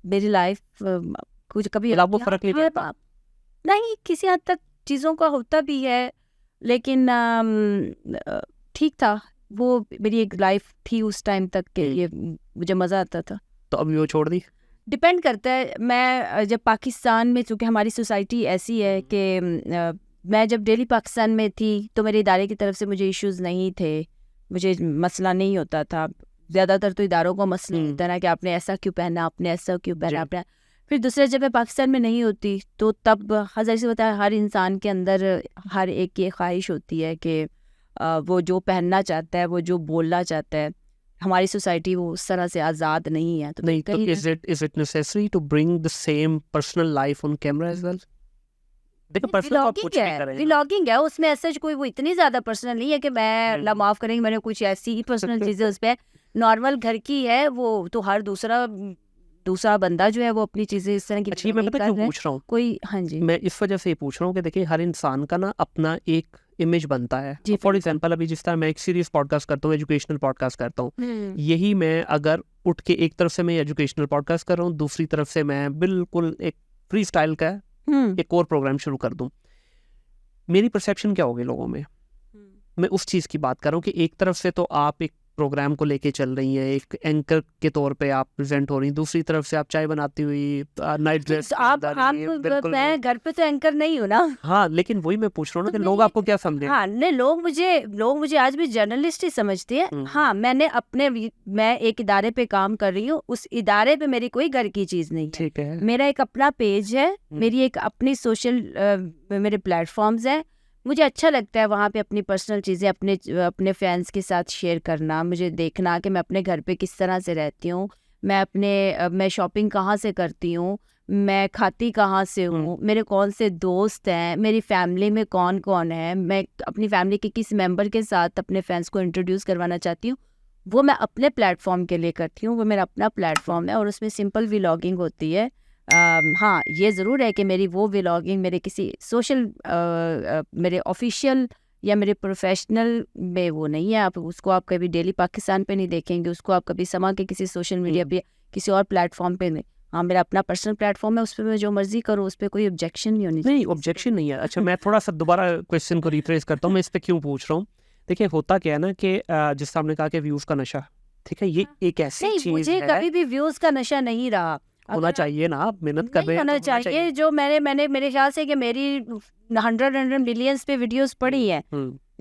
मेरी लाइफ कुछ कभी मतलब आपको फर्क नहीं पड़ता? नहीं, किसी हद तक चीज़ों का होता भी है, लेकिन ठीक था। वो मेरी एक लाइफ थी उस टाइम तक के लिए, मुझे मज़ा आता था। तो अभी वो छोड़ दी? डिपेंड करता है। मैं जब पाकिस्तान में, चूँकि हमारी सोसाइटी ऐसी है कि मैं जब डेली पाकिस्तान में थी तो मेरे इदारे की तरफ से मुझे इश्यूज़ नहीं थे, मुझे मसला नहीं होता था। ज़्यादातर तो इदारों का मसला होता है ना कि आपने ऐसा क्यों पहना, आपने ऐसा क्यों पहना, आपने। फिर दूसरे जब मैं पाकिस्तान में नहीं होती तो तब हज़ार से होता है, हर इंसान के अंदर हर एक की ख्वाहिश होती है कि वो जो पहनना चाहता है, वो जो बोलना चाहता है। हमारी सोसाइटी वो उस तरह से आज़ाद नहीं है, तो नहीं, तो कहीं is it necessary to bring the same personal life on camera as well? देखो, पर्सनल तो आप कुछ भी करें ना। व्लॉगिंग है, उसमें ऐसा कोई वो इतनी ज्यादा पर्सनल नहीं है कि मैं अल्लाह माफ करेंगे मैंने कुछ ऐसी ही पर्सनल चीजें उस पे। नॉर्मल घर की है वो, तो हर दूसरा बंदा जो है वो अपनी चीजें इस तरह की अच्छा, ये मैं vlogging पता कर क्यों रहा है। पूछ रहा हूँ? कोई हाँ जी मैं इस वजह से ये पूछ रहा हूँ कि देखिए, हर इंसान का ना अपना एक इमेज बनता है। जी, फॉर एग्जांपल, अभी जिस तरह मैं एक सीरियस पॉडकास्ट करता हूँ, एजुकेशनल पॉडकास्ट करता हूँ, हम्म, यही मैं अगर उठ के एक तरफ से मैं एजुकेशनल पॉडकास्ट कर रहा हूँ, दूसरी तरफ से मैं बिल्कुल एक फ्री स्टाइल का एक और प्रोग्राम शुरू कर दूँ, मेरी परसेप्शन क्या होगी लोगों में? मैं उस चीज़ की बात कर रहा हूँ कि एक तरफ से तो आप एक प्रोग्राम को लेके चल रही हैं, एक एंकर के तौर पे आप प्रेजेंट हो रही हैं, दूसरी तरफ से आप चाय बनाती हुई नाइट ड्रेस तो आप मैं घर पे तो एंकर नहीं हूँ ना। हाँ, लेकिन वही मैं पूछ रहा हूँ ना तो कि लोग मेरी- आपको क्या समझे? हाँ नहीं, लोग मुझे आज भी जर्नलिस्ट ही समझते हैं। हाँ, मैं एक इदारे पे काम कर रही हूँ, उस इदारे पे मेरी कोई घर की चीज नहीं है। ठीक है। मेरा एक अपना पेज है, मेरी एक अपनी सोशल मेरे प्लेटफॉर्म्स हैं। मुझे अच्छा लगता है वहाँ पे अपनी पर्सनल चीज़ें अपने फैंस के साथ शेयर करना, मुझे देखना कि मैं अपने घर पे किस तरह से रहती हूँ, मैं शॉपिंग कहाँ से करती हूँ, मैं खाती कहाँ से हूँ, मेरे कौन से दोस्त हैं, मेरी फैमिली में कौन कौन है, मैं अपनी फैमिली के किस मेंबर के साथ अपने फैंस को इंट्रोड्यूस करवाना चाहती हूँ, वो मैं अपने प्लेटफॉर्म के लिए करती हूँ। वो मेरा अपना प्लेटफॉर्म है और उसमें सिंपल व्लॉगिंग होती है। हाँ, ये ज़रूर है कि मेरी वो व्लॉगिंग मेरे किसी मेरे ऑफिशियल या मेरे प्रोफेशनल में वो नहीं है। आप कभी डेली पाकिस्तान पे नहीं देखेंगे, उसको आप कभी समा के किसी सोशल मीडिया पे किसी और प्लेटफॉर्म पे नहीं। हाँ, मेरा अपना पर्सनल प्लेटफॉर्म है, उस पर मैं जो मर्जी करूँ, उस पर कोई ऑब्जेक्शन नहीं होनी चाहिए। नहीं, ऑब्जेक्शन नहीं है। अच्छा, मैं थोड़ा सा दोबारा क्वेश्चन को रिफ्रेश करता हूँ, मैं इस पे क्यों पूछ रहा हूँ। देखिए, होता क्या है ना कि जिस हमने कहा कि व्यूज़ का नशा, ठीक है, ये एक ऐसी नहीं, चीज़ मुझे है, कभी भी व्यूज का नशा नहीं रहा। होना चाहिए ना, आप मेहनत कर नहीं रहे हैं होना तो होना चाहिए। जो मैंने मेरे ख्याल से कि मेरी 100 मिलियंस पे वीडियोस पड़ी है।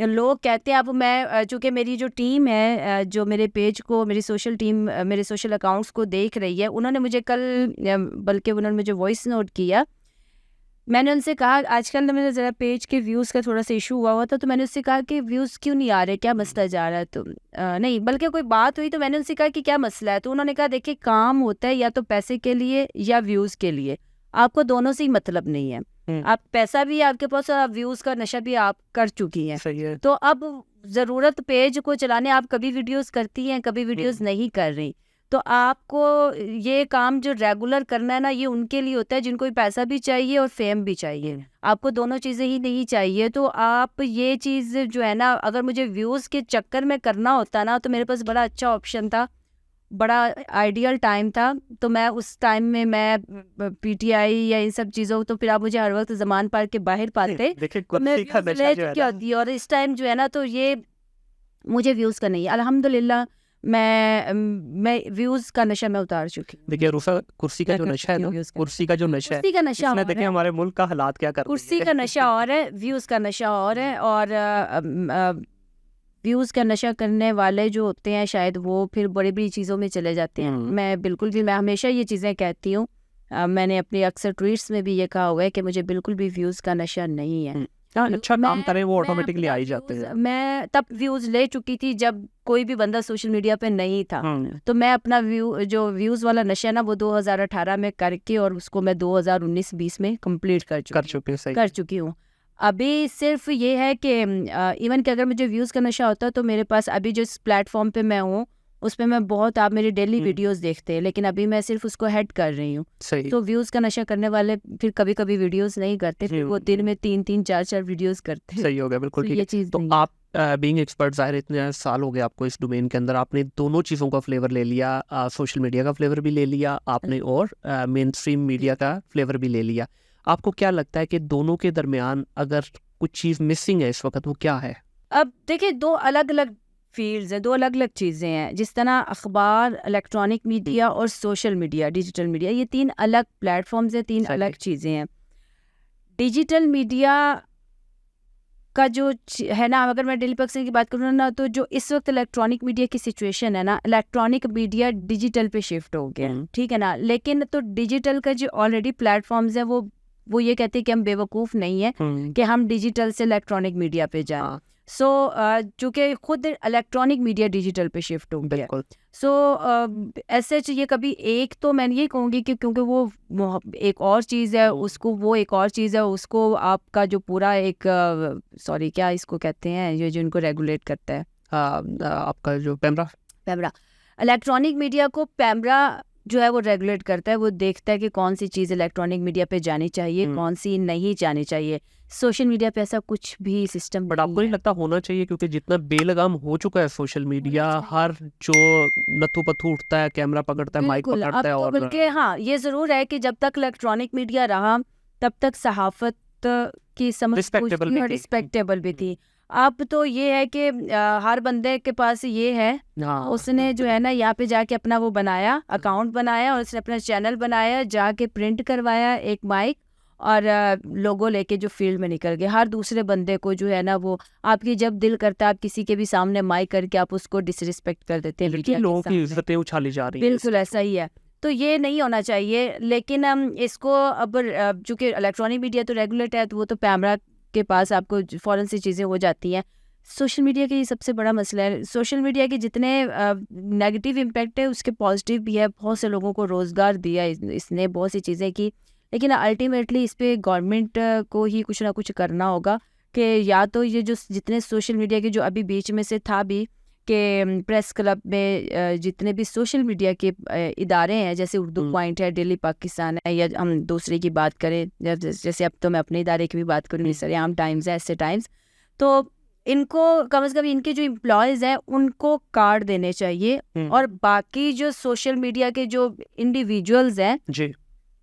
लोग कहते हैं, अब मैं चूंकि मेरी जो टीम है, जो मेरे पेज को, मेरी सोशल टीम, मेरे सोशल अकाउंट्स को देख रही है, उन्होंने मुझे कल बल्कि उन्होंने मुझे वॉइस नोट किया। मैंने उनसे कहा, आजकल ना मेरे ज़रा पेज के व्यूज़ का थोड़ा सा इशू हुआ था, तो मैंने उससे कहा कि व्यूज़ क्यों नहीं आ रहे, क्या मसला जा रहा है? तो नहीं, बल्कि कोई बात हुई तो मैंने उनसे कहा कि क्या मसला है, तो उन्होंने कहा देखिए, काम होता है या तो पैसे के लिए या व्यूज़ के लिए, आपको दोनों से ही मतलब नहीं है। आप पैसा भी है आपके पास और व्यूज़ का नशा भी आप कर चुकी हैं। सही है। तो अब ज़रूरत पेज को चलाने, आप कभी वीडियोस करती हैं, कभी वीडियोस नहीं कर रही, तो आपको ये काम जो रेगुलर करना है ना, ये उनके लिए होता है जिनको पैसा भी चाहिए और फेम भी चाहिए। आपको दोनों चीज़ें ही नहीं चाहिए। तो आप ये चीज़ जो है ना, अगर मुझे व्यूज़ के चक्कर में करना होता ना, तो मेरे पास बड़ा अच्छा ऑप्शन था, बड़ा आइडियल टाइम था। तो मैं उस टाइम में मैं पीटीआई या इन सब चीज़ों, तो फिर आप मुझे हर वक्त ज़मान पार के बाहर पाते, देखिए, तो मैं कुर्सी का व्यूज़ नशा ले जो है चुकी ना, होती। और इस टाइम जो है ना, तो ये मुझे व्यूज़ का नहीं है, अल्हम्दुलिल्लाह। मैं व्यूज़ का नशा मैं उतार चुकी हूँ। देखिए रूफा, कुर्सी का मैं जो कर नशा है चुकी हूँ ना, व्यूज़ का कुर्सी का जो नशा है, कुर्सी का नशा इसने और देखिए है, हमारे मुल्क का हालात क्या कर कुर्सी दिए। का नशा और है, व्यूज़ का नशा और है। और व्यूज़ का नशा करने वाले जो होते हैं, शायद वो फिर बड़ी बड़ी चीज़ों में चले जाते हैं। मैं हमेशा ये चीज़ें कहती हूँ, मैंने अपनी अक्सर ट्वीट्स में भी ये कहा हुआ है कि मुझे बिल्कुल भी व्यूज़ का नशा नहीं है। अच्छा काम करें वो मैं ऑटोमेटिकली अपना आ ही जाते व्यूज हैं। मैं तब व्यूज ले चुकी थी जब कोई भी बंदा सोशल मीडिया पे नहीं था। तो मैं अपना जो व्यूज वाला नशा है ना वो 2018 में करके और उसको मैं 2019-20 में कंप्लीट कर चुके हैं, सही। कर चुकी हूँ। अभी सिर्फ ये है कि इवन कि अगर मुझे व्यूज का नशा होता तो मेरे पास अभी जो इस प्लेटफॉर्म पे मैं हूँ उस पे मैं बहुत, आप मेरी डेली वीडियोस देखते हैं, लेकिन अभी मैं सिर्फ उसको हेड कर रही हूँ। सही तो व्यूज का नशा करने वाले फिर कभी कभी वीडियोस नहीं करते, फिर वो दिन में 3-3 4-4 वीडियोस करते हैं। सही हो गया, बिल्कुल तो ठीक ये है। चीज तो नहीं है। आप बीइंग एक्सपर्ट, ज़ाहिर है इतने साल हो गए आपको इस डोमेन के अंदर, आपने दोनों चीज़ों का फ्लेवर ले लिया, सोशल मीडिया का फ्लेवर भी ले लिया आपने और मेन स्ट्रीम मीडिया का फ्लेवर भी ले लिया। आपको क्या लगता है कि दोनों के दरमियान अगर कुछ चीज़ मिसिंग है इस वक्त, वो क्या है? अब देखिए, दो अलग अलग फील्ड्स हैं, दो अलग अलग चीज़ें हैं। जिस तरह अखबार, इलेक्ट्रॉनिक मीडिया और सोशल मीडिया, डिजिटल मीडिया, ये 3 अलग प्लेटफॉर्म्स हैं, 3 अलग चीज़ें हैं। डिजिटल मीडिया का जो है ना, अगर मैं डेली पक्ष की बात करूँ ना, तो जो इस वक्त इलेक्ट्रॉनिक मीडिया की सिचुएशन है ना, इलेक्ट्रॉनिक मीडिया डिजिटल पे शिफ्ट हो गया, ठीक है ना। लेकिन तो डिजिटल का जो ऑलरेडी प्लेटफॉर्म्स है वो ये कहते हैं कि हम बेवकूफ़ नहीं है कि हम डिजिटल से इलेक्ट्रॉनिक मीडिया पे जाएं। सो चूँकि खुद इलेक्ट्रॉनिक मीडिया डिजिटल पे शिफ्ट हो गया, सो ऐसे ये कभी एक, तो मैं ये कहूँगी कि क्योंकि वो एक और चीज़ है, उसको वो एक और चीज़ है, उसको आपका जो पूरा एक सॉरी क्या इसको कहते हैं, ये जो इनको रेगुलेट करता है, आपका जो पैमरा इलेक्ट्रॉनिक मीडिया को पैमरा जो है वो रेगुलेट करता है। वो देखता है कि कौन सी चीज़ इलेक्ट्रॉनिक मीडिया पे जानी चाहिए, कौन सी नहीं जानी चाहिए। सोशल मीडिया पे ऐसा कुछ भी सिस्टम बट आपको नहीं लगता होना चाहिए? क्योंकि जितना बेलगाम हो चुका है सोशल मीडिया, हर जो नथु पथु उठता है, कैमरा पकड़ता है, माइक पकड़ता है, और बल्कि हाँ, ये ज़रूर है कि जब तक इलेक्ट्रॉनिक मीडिया रहा तब तक सहाफ़त की समझ रिस्पेक्टेबल भी थी। अब तो ये है कि हर बंदे के पास ये है, उसने जो है ना यहाँ पे जाके अपना वो बनाया, अकाउंट बनाया, और उसने अपना चैनल बनाया, जाके प्रिंट करवाया एक माइक, और लोगो लेके जो फील्ड में निकल गए। हर दूसरे बंदे को जो है ना, वो आपकी जब दिल करता है आप किसी के भी सामने माइक करके आप उसको डिसरिस्पेक्ट कर देते हैं, लोगों की इज्जतें उछाली जा रही हैं। बिल्कुल ऐसा ही है। तो ये नहीं होना चाहिए। लेकिन इसको अब चूँकि इलेक्ट्रॉनिक मीडिया तो रेगुलेट है, तो वो तो पैमरा के पास आपको फ़ौरन सी चीज़ें हो जाती हैं। सोशल मीडिया का ये सबसे बड़ा मसला है। सोशल मीडिया के जितने नेगेटिव इम्पैक्ट है, उसके पॉजिटिव भी है। बहुत से लोगों को रोज़गार दिया इसने, बहुत सी चीज़ें की, लेकिन अल्टीमेटली इस पे गवर्नमेंट को ही कुछ ना कुछ करना होगा कि या तो ये जो जितने सोशल मीडिया के जो अभी बीच में से था भी कि प्रेस क्लब में जितने भी सोशल मीडिया के इदारे हैं, जैसे उर्दू पॉइंट है, डेली पाकिस्तान है, या हम दूसरे की बात करें, जैसे अब तो मैं अपने इदारे की भी बात करूँ, सरेआम टाइम्स है, ऐसे टाइम्स, तो इनको कम से कम इनके जो एम्प्लॉयज़ हैं उनको कार्ड देने चाहिए, और बाकी जो सोशल मीडिया के जो इंडिविजुअल्स हैं जी,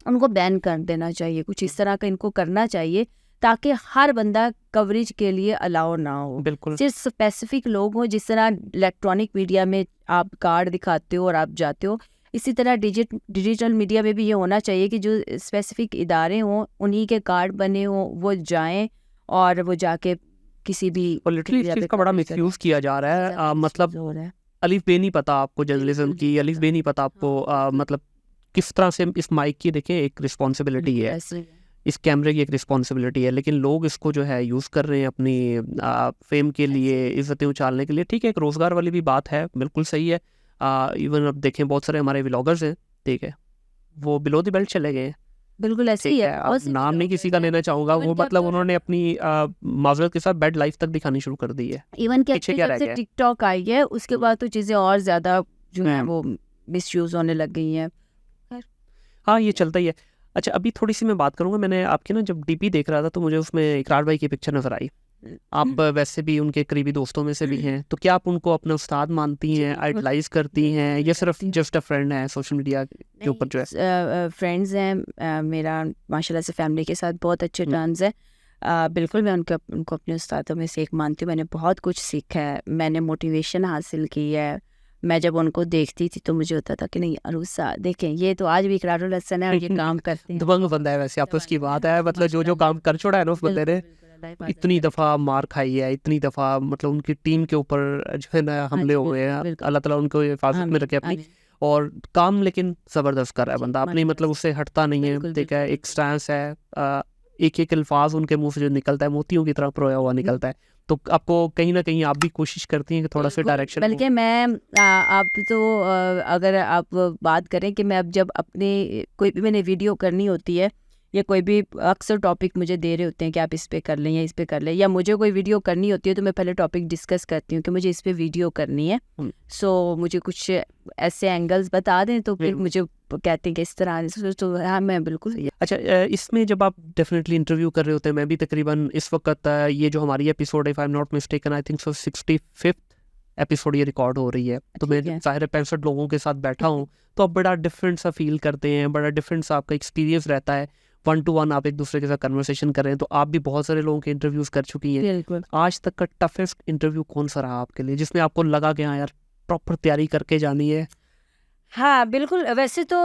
उनको बैन कर देना चाहिए। कुछ इस तरह का इनको करना चाहिए ताकि हर बंदा कवरेज के लिए अलाउ ना हो। बिल्कुल सिर्फ स्पेसिफिक लोग हों, जिस तरह इलेक्ट्रॉनिक मीडिया में आप कार्ड दिखाते हो और आप जाते हो, इसी तरह डिजिटल मीडिया में भी ये होना चाहिए कि जो स्पेसिफिक इदारे हों उन्हीं के कार्ड बने हों, वो जाएं और वो जाके किसी भी लिटरली इस चीज़ का बड़ा मिसयूज़ किया जा रहा है। मतलब अलिफ बे नहीं पता आपको जर्नलिज्म की, अलिफ बे नहीं पता आपको, मतलब किस तरह से इस माइक की देखें एक रिस्पॉन्सिबिलिटी है, इस कैमरे की एक रिस्पॉन्सिबिलिटी है, लेकिन लोग इसको जो है यूज़ कर रहे हैं अपनी फेम के लिए, इज़्ज़तें उछालने के लिए। ठीक है, एक रोज़गार वाली भी बात है, बिल्कुल सही है। इवन अब देखें बहुत सारे हमारे व्लॉगर्स हैं, ठीक है, वो बिलो द बेल्ट चले गए हैं। बिल्कुल ऐसे ही है। अब नाम नहीं किसी का लेना चाहूँगा, वो मतलब उन्होंने अपनी माजरत के साथ बेड लाइफ तक दिखानी शुरू कर दी है। इवन जब से टिकटॉक आई है उसके बाद तो चीज़ें और ज़्यादा जो है वो मिसयूज़ होने लग गई हैं। हाँ, ये चलता ही है। अच्छा, अभी थोड़ी सी मैं बात करूँगा, मैंने आपकी ना जब डीपी देख रहा था तो मुझे उसमें इकरार भाई की पिक्चर नज़र आई। आप वैसे भी उनके करीबी दोस्तों में से भी हैं, तो क्या आप उनको अपने उस्ताद मानती हैं, आइडलाइज करती हैं, या सिर्फ जस्ट अ फ्रेंड है सोशल मीडिया के ऊपर जो है? फ्रेंड्स हैं, मेरा माशाल्लाह से फैमिली के साथ बहुत अच्छे टर्म्स है। बिल्कुल मैं उनको अपने उस्तादों में से एक मानती हूँ। मैंने बहुत कुछ सीखा है, मैंने मोटिवेशन हासिल की है। मैं जब उनको देखती थी तो मुझे होता था कि नहीं अरूसा देखें, ये तो आज भी इकरारुल हसन है और ये काम करते हैं। दबंग बंदा है वैसे, आप तो उसकी बात है, मतलब जो काम कर छोड़ा है ना उस बंदे ने, इतनी दफ़ा मार खाई है, इतनी दफ़ा मतलब उनकी टीम के ऊपर जो है ना हमले हुए हैं। अल्लाह ताला उनको हिफाजत में रखे अपनी, और काम लेकिन ज़बरदस्त कर रहा है बंदा अपनी, मतलब उससे हटता नहीं है, ठीक है, एक स्टैंस है। एक अल्फाज उनके मुंह से जो निकलता है मोतियों की तरह पिरोया हुआ निकलता है, तो आपको कहीं ना कहीं आप भी कोशिश करती हैं कि थोड़ा सा डायरेक्शन बल्कि मैं आप तो अगर आप बात करें कि मैं अब जब अपने कोई भी मैंने वीडियो करनी होती है या कोई भी अक्सर टॉपिक मुझे दे रहे होते हैं कि आप इस पे कर लें या इस पे कर लें, या मुझे कोई वीडियो करनी होती है तो मैं पहले टॉपिक डिस्कस करती हूँ कि मुझे इस पे वीडियो करनी है। सो मुझे कुछ ऐसे एंगल्स बता दें तो फिर मुझे कहते हैं कि इस तरह, तो हाँ मैं बिल्कुल। अच्छा, इसमें जब आप डेफिनेटली इंटरव्यू कर रहे होते हैं, मैं भी तकरीबन इस वक्त ये जो हमारी episode, if I am not mistaken, I think so 65th episode ये रिकॉर्ड हो रही है, तो मैं ज़ाहिर 65 लोगों के साथ बैठा हूँ, तो आप बड़ा डिफरेंट सा फील करते हैं, बड़ा डिफरेंट सा आपका एक्सपीरियंस रहता है, 1 to 1 आप एक दूसरे के साथ कन्वर्सेशन कर रहे हैं। तो आप भी बहुत सारे लोगों के इंटरव्यूज़ कर चुकी हैं, बिल्कुल। आज तक का टफेस्ट इंटरव्यू कौन सा रहा आपके लिए, जिसमें आपको लगा कि हाँ यार प्रॉपर तैयारी करके जानी है? हाँ बिल्कुल, वैसे तो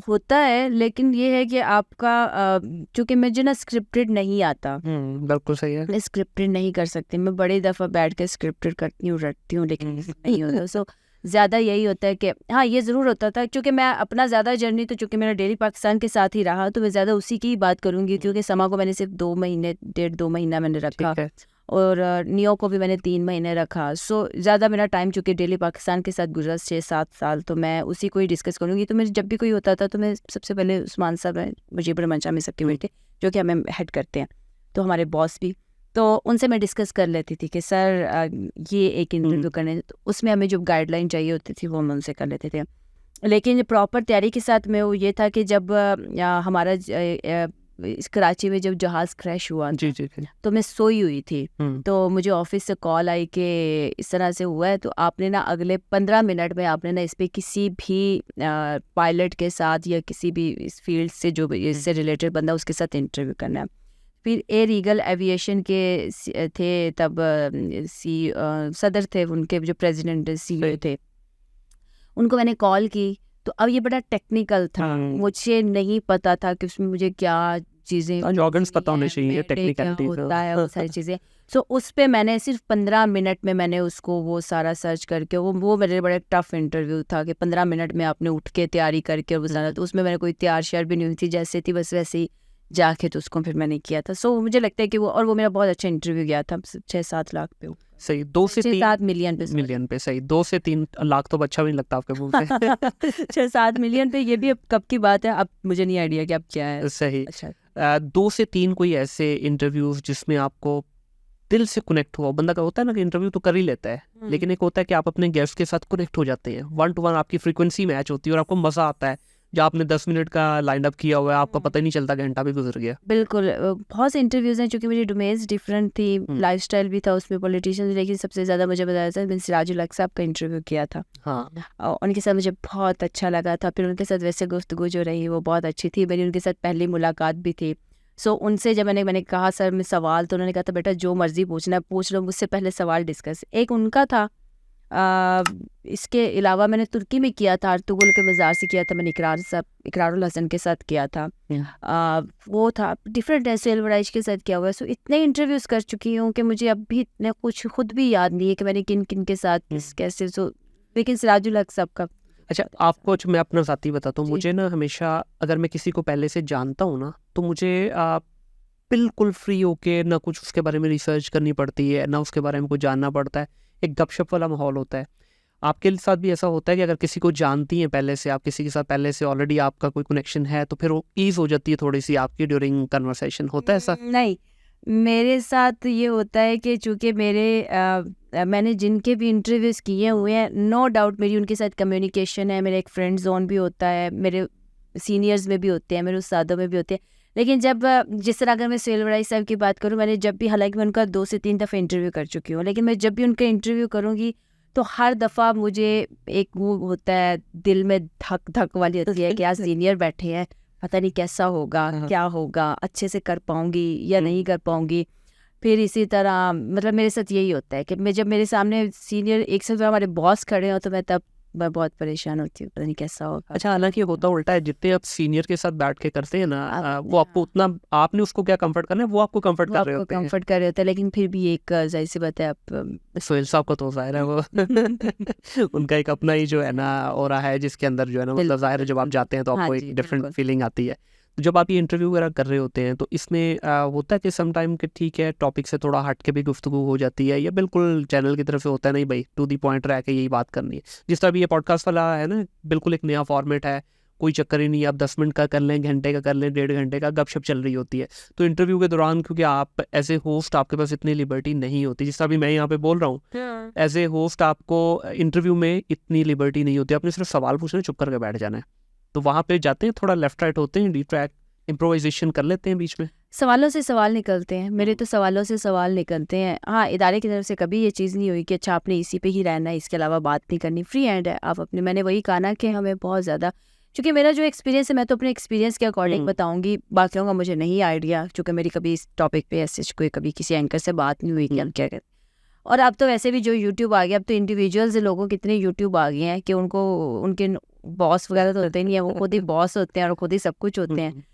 होता है, लेकिन ये है कि आपका चूँकि मुझे ना स्क्रिप्टेड नहीं आता, बिल्कुल सही है। मैं स्क्रिप्टेड नहीं कर सकती। मैं बड़ी दफ़ा बैठ के स्क्रिप्टेड करती हूँ, रटती हूँ, लेकिन नहीं होता। सो ज़्यादा यही होता है कि हाँ, ये ज़रूर होता था, क्योंकि मैं अपना ज़्यादा जर्नी तो चूँकि मेरा डेली पाकिस्तान के साथ ही रहा, तो मैं ज़्यादा उसी की ही बात करूँगी, क्योंकि समा को मैंने सिर्फ 2 महीने, 1.5-2 महीना मैंने रखा, और नियो को भी मैंने 3 महीने रखा। सो ज़्यादा मेरा टाइम चूँकि डेली पाकिस्तान के साथ गुजरा 6-7 साल, तो मैं उसी को ही डिस्कस करूँगी। तो मेरे जब भी कोई होता था तो मैं सबसे पहले उस्मान साहब हैं, मुजीबर मंशा में सबके बेटे, जो कि हमें हेड करते हैं, तो हमारे बॉस भी, तो उनसे मैं डिस्कस कर लेती थी कि सर ये एक इंटरव्यू करने, तो उसमें हमें जो गाइडलाइन चाहिए होती थी वो हम उनसे कर लेते थे। लेकिन प्रॉपर तैयारी के साथ में वो ये था कि जब हमारा इस कराची में जब जहाज़ क्रैश हुआ, जी जी जी, तो मैं सोई हुई थी, तो मुझे ऑफिस से कॉल आई कि इस तरह से हुआ है, तो आपने ना अगले 15 मिनट में आपने ना इस पे किसी भी पायलट के साथ या किसी भी इस फील्ड से जो इससे रिलेटेड बंदा, उसके साथ इंटरव्यू करना है। फिर एयर ईगल एविएशन के थे तब सदर थे, उनके जो प्रेसिडेंट CEO थे, उनको मैंने कॉल की। तो अब ये बड़ा टेक्निकल था, मुझे नहीं पता था कि उसमें मुझे क्या चीज़ें, जॉगन्स पता होने चाहिए, टेक्निकलिटी होता है, वो सारी चीज़ें। सो उस पे मैंने सिर्फ 15 मिनट में मैंने उसको वो सारा सर्च करके, वो मेरे बड़े टफ इंटरव्यू था कि 15 मिनट में आपने उठ के तैयारी करके वो सारा, तो उसमें मैंने कोई तैयार शेयर भी नहीं हुई थी, जैसे थी बस वैसे ही जाके तो उसको फिर मैंने किया था। सो मुझे लगता है कि वो, और वो मेरा बहुत अच्छा इंटरव्यू गया था, 6-7 लाख पे, सही 2 से 6-7 मिलियन पे, मिलियन पे, सही 2 से 3 लाख तो अच्छा भी नहीं लगता आपके मुंह से। 6-7 मिलियन पे, ये भी अब कब की बात है, अब मुझे नहीं आइडिया कि अब क्या है। सही। अच्छा, 2 से 3 कोई ऐसे इंटरव्यूज जिसमें आपको दिल से कनेक्ट हुआ, बंदा का होता है ना कि इंटरव्यू तो कर ही लेता है, लेकिन एक होता है कि आप अपने गेस्ट के साथ कनेक्ट हो जाते हैं, 1 to 1 आपकी फ्रीक्वेंसी मैच होती है और आपको मजा आता है। जो आपने 10 मिनट का लाइन अप किया हुआ है, आपका पता ही नहीं चलता, घंटा भी गुजर गया। बिल्कुल। बहुत से इंटरव्यूज़ हैं, चूँकि मेरी डोमेन्स डिफरेंट थी, लाइफस्टाइल भी था उसमें, पॉलिटिशियन, लेकिन सबसे ज़्यादा मुझे बताया था मैंने सिराजुल हक साहब का इंटरव्यू किया था। हाँ, और उनके साथ मुझे बहुत अच्छा लगा था। फिर उनके साथ वैसे गुफ्तगू जो रही वो बहुत अच्छी थी, मेरी उनके साथ पहली मुलाकात भी थी। सो उनसे जब मैंने कहा सर मैं सवाल, तो उन्होंने कहा था बेटा जो मर्ज़ी पूछना है पूछ लो, मुझसे पहले सवाल डिस्कस। एक उनका था, इसके अलावा मैंने तुर्की में किया था, अर्तुगरुल के मज़ार से किया था, मैंने इकरारुल हसन के साथ किया था। वो था डिफरेंट है, सेल वराइश के साथ किया हुआ है। सो इतने इंटरव्यूज़ कर चुकी हूँ कि मुझे अब भी इतने कुछ खुद भी याद नहीं है कि मैंने किन किन के साथ कैसे। सो लेकिन सिराजुल हक साहब का। अच्छा, आपको मैं अपना ज़ाती बताता हूँ, मुझे ना हमेशा अगर मैं किसी को पहले से जानता हूँ ना, तो मुझे बिल्कुल फ्री होके ना कुछ उसके बारे में रिसर्च करनी पड़ती है, ना उसके बारे में कुछ जानना पड़ता है, एक गपशप वाला माहौल होता है। आपके साथ भी ऐसा होता है कि अगर किसी को जानती हैं पहले से, आप किसी के साथ पहले से ऑलरेडी आपका कोई कनेक्शन है, तो फिर वो ईज़ हो जाती है थोड़ी सी आपकी ड्यूरिंग कन्वर्सेशन, होता है ऐसा? नहीं, मेरे साथ ये होता है कि चूँकि मैंने जिनके भी इंटरव्यूज़ किए हुए हैं, नो डाउट मेरी उनके साथ कम्युनिकेशन है, मेरा एक फ्रेंड जोन भी होता है, मेरे सीनियर्स में भी होते हैं, मेरे उस्तादों में भी होते हैं। लेकिन जब जिस तरह अगर मैं सुहेल वड़ाई साहब की बात करूँ, मैंने जब भी, हालांकि मैं उनका 2 से 3 दफ़ा इंटरव्यू कर चुकी हूँ, लेकिन मैं जब भी उनका इंटरव्यू करूँगी तो हर दफ़ा मुझे एक वो होता है, दिल में धक धक वाली होती है कि यार सीनियर बैठे हैं, पता नहीं कैसा होगा, क्या होगा, अच्छे से कर पाऊँगी या नहीं कर पाऊँगी। फिर इसी तरह मतलब मेरे साथ यही होता है कि मैं जब मेरे सामने सीनियर एक से ज़्यादा हमारे बॉस खड़े हो, तो मैं बहुत परेशान होती हूँ, पता नहीं कैसा होगा। अच्छा, हालांकि होता उल्टा है, जितने आप सीनियर के साथ बैठ के करते हैं ना, वो आपको उतना, आपने उसको क्या कंफर्ट करना है, वो आपको कंफर्ट कर रहे होते हैं। कंफर्ट कर रहे होते हैं, लेकिन फिर भी एक जाहिर सी बात है, आप सोहेल साहब का तो ज़ाहिर है वो उनका एक अपना ही जो है ना ऑरा है, जिसके अंदर जो है ना, मतलब ज़ाहिर है जब आप जाते हैं तो आपको एक डिफरेंट फीलिंग आती है। तो जब आप ये इंटरव्यू वगैरह कर रहे होते हैं तो इसमें होता है कि सम टाइम कि ठीक है टॉपिक से थोड़ा हट के भी गुफ्तगू हो जाती है, या बिल्कुल चैनल की तरफ से होता है नहीं भाई टू दी पॉइंट रह के यही बात करनी है? जिस तरह भी ये पॉडकास्ट वाला है ना, बिल्कुल एक नया फॉर्मेट है, कोई चक्कर ही नहीं, आप 10 मिनट का कर लें, घंटे का कर लें, 1.5 घंटे का, गपशप चल रही होती है। तो इंटरव्यू के दौरान क्योंकि आप एज ए होस्ट आपके पास इतनी लिबर्टी नहीं होती, जिस तरह भी मैं यहाँ पे बोल रहा हूँ, एज ए होस्ट आपको इंटरव्यू में इतनी लिबर्टी नहीं होती, आपने सिर्फ सवाल पूछने, चुप करके बैठ जाना है। तो वहाँ पे जाते हैं, थोड़ा लेफ्ट राइट होते हैं, डीप ट्रैक इम्प्रोवाइजेशन कर लेते हैं बीच में। सवालों से सवाल निकलते हैं, मेरे तो सवालों से सवाल निकलते हैं। हाँ, इदारे की तरफ से कभी ये चीज़ नहीं हुई कि अच्छा आपने इसी पे ही रहना है, इसके अलावा बात नहीं करनी, फ्री हैंड है आप अपने। मैंने वही कहा ना कि हमें बहुत ज़्यादा, क्योंकि मेरा जो एक्सपीरियंस है मैं तो अपने एक्सपीरियंस के अकॉर्डिंग बताऊंगी, बाकियों का मुझे नहीं आइडिया, क्योंकि मेरी कभी इस टॉपिक पे ऐसे कोई कभी किसी एंकर से बात नहीं हुई कि हम क्या करें। और अब तो वैसे भी जो यूट्यूब आ गया, अब तो इंडिविजुअल्स लोगों के इतने यूट्यूब आ गए हैं कि उनको उनके बॉस वगैरह तो होते नहीं है, वो खुद ही बॉस होते हैं और खुद ही सब कुछ होते हैं।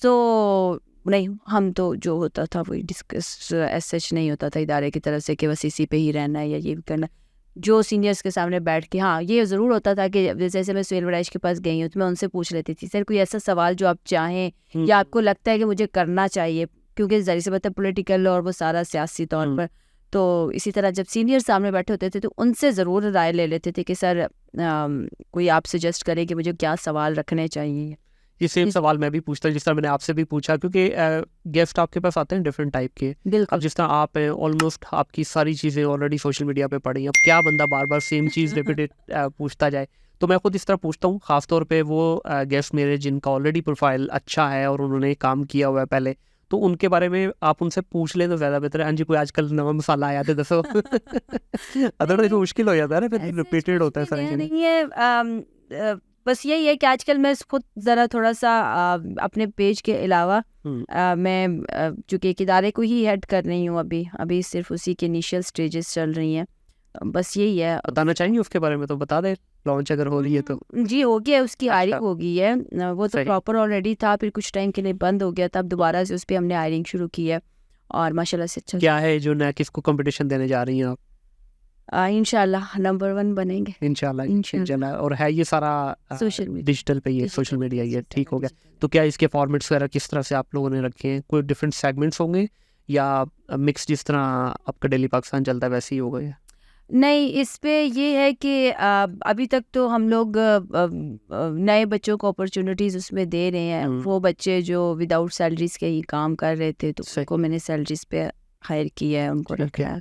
तो नहीं, हम तो जो होता था वही डिस्कस, एज सच नहीं होता था इदारे की तरफ से कि बस इसी पे ही रहना है या ये भी करना। जो सीनियर्स के सामने बैठ के, हाँ ये ज़रूर होता था कि जैसे मैं सुहेल वड़ैच के पास गई हूँ तो मैं उनसे पूछ लेती थी, सर कोई ऐसा सवाल जो आप चाहें या आपको लगता है कि मुझे करना चाहिए, क्योंकि ज़ाहिर सी बात है पॉलिटिकल और वो सारा सियासी तौर पर। तो इसी तरह जब सीनियर सामने बैठे होते थे तो उनसे ज़रूर राय ले लेते थे कि सर कोई आप सजेस्ट करे कि मुझे क्या सवाल रखने चाहिए। ये सेम सवाल मैं भी पूछता हूँ जिस तरह मैंने आपसे भी पूछा, क्योंकि गेस्ट आपके पास आते हैं डिफरेंट टाइप के। बिल्कुल। अब जिस तरह आप हैं, ऑलमोस्ट आपकी सारी चीज़ें ऑलरेडी सोशल मीडिया पे पड़ी हैं, अब क्या बंदा बार बार सेम चीज़ रिपीटेड पूछता जाए। तो मैं खुद इस तरह पूछता हूँ, ख़ासतौर पे वो गेस्ट मेरे जिनका ऑलरेडी प्रोफाइल अच्छा है और उन्होंने काम किया हुआ है पहले, तो उनके बारे में आप उनसे पूछ लें तो ज़्यादा बेहतर है। हाँ जी, कोई आजकल नवा मसाला आया तो दसो। अदरवाइज मुश्किल हो जाता है ना, फिर रिपीटेड होता है सारी चीज़ें। नहीं है, बस यही है कि आजकल मैं खुद ज़रा थोड़ा सा अपने पेज के अलावा मैं चूँकि एक इदारे को ही हेड कर रही हूँ अभी सिर्फ उसी के इनिशियल स्टेजेस चल रही हैं, बस यही है। बताना चाहेंगे उसके बारे में तो बता दें, लॉन्च अगर हो रही है तो। जी हो गया, उसकी हायरिंग अच्छा। हो गई है। वो तो सही। प्रॉपर ऑलरेडी था, फिर कुछ टाइम के लिए बंद हो गया था, अब दोबारा से उस पर हमने हायरिंग शुरू की है और माशाल्लाह से अच्छा। क्या है जो नया, किसको कंपटीशन देने जा रही हैं आप? इंशाल्लाह नंबर 1 बनेंगे इंशाल्लाह। और है ये सारा सोशल मीडिया, डिजिटल पे ही है, सोशल मीडिया ही है, ठीक हो गया। तो क्या इसके फॉर्मेट्स वगैरह किस तरह से आप लोगों ने रखे हैं? कोई डिफरेंट सेगमेंट्स होंगे या मिक्स जिस तरह आपका डेली पाकिस्तान चलता है वैसे ही हो गए? नहीं, इस पे ये है कि अभी तक तो हम लोग नए बच्चों को अपॉर्चुनिटीज़ उसमें दे रहे हैं। वो बच्चे जो विदाउट सैलरीज के ही काम कर रहे थे तो उनको मैंने सैलरीज पे हायर किया है, उनको रखा है,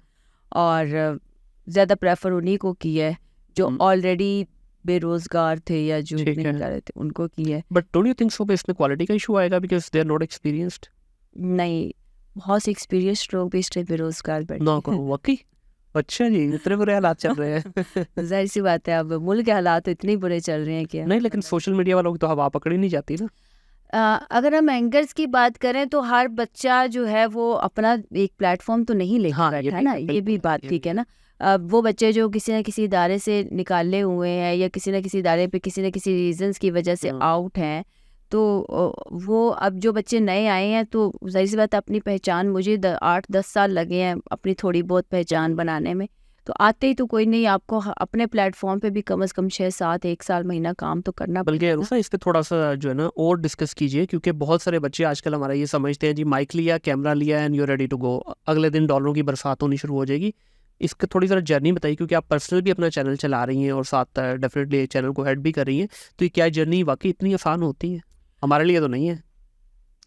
और ज़्यादा प्रेफर उन्हीं को किया है जो ऑलरेडी बेरोजगार थे या जो नहीं कर रहे थे, उनको किया है। But don't you think so इसमें क्वालिटी का इशू आएगा because they are not experienced? नहीं, बहुत से एक्सपीरियंस्ड लोग भी इस टाइम बेरोजगार बैठे ना करो वाकई। अच्छा जी, इतने बुरे हालात चल रहे हैं। जाहिर सी बात है, अब मुल्क के हालात तो इतने बुरे चल रहे हैं कि नहीं, लेकिन सोशल मीडिया वालों की तो हवा पकड़ी नहीं जाती ना। अगर हम एंकर्स की बात करें तो हर बच्चा जो है वो अपना एक प्लेटफॉर्म तो नहीं लेकर बैठा है ना, ये भी बात ठीक है ना। वो बच्चे जो किसी न किसी इदारे से निकाले हुए हैं या किसी न किसी इदारे पे किसी न किसी रीजंस की वजह से आउट हैं, तो वो अब जो बच्चे नए आए हैं तो जाहिर सी बात है अपनी पहचान, मुझे 8-10 साल लगे हैं अपनी थोड़ी बहुत पहचान बनाने में, तो आते ही तो कोई नहीं, आपको अपने प्लेटफॉर्म पे भी कम से कम 6-7 1 साल महीना काम तो करना बल्कि अरूफा इस पे थोड़ा सा जो है ना और डिस्कस कीजिए, क्योंकि बहुत सारे बच्चे आजकल हमारा ये समझते हैं जी माइक लिया, कैमरा लिया and you ready to go, अगले दिन डॉलरों की बरसात होनी शुरू हो जाएगी। इसका थोड़ी ज़रा जर्नी बताइए, क्योंकि आप पर्सनल भी अपना चैनल चला रही हैं और साथ डेफिनेटली चैनल को हेड भी कर रही हैं, तो ये क्या जर्नी वाकई इतनी आसान होती है? हमारे लिए तो नहीं है।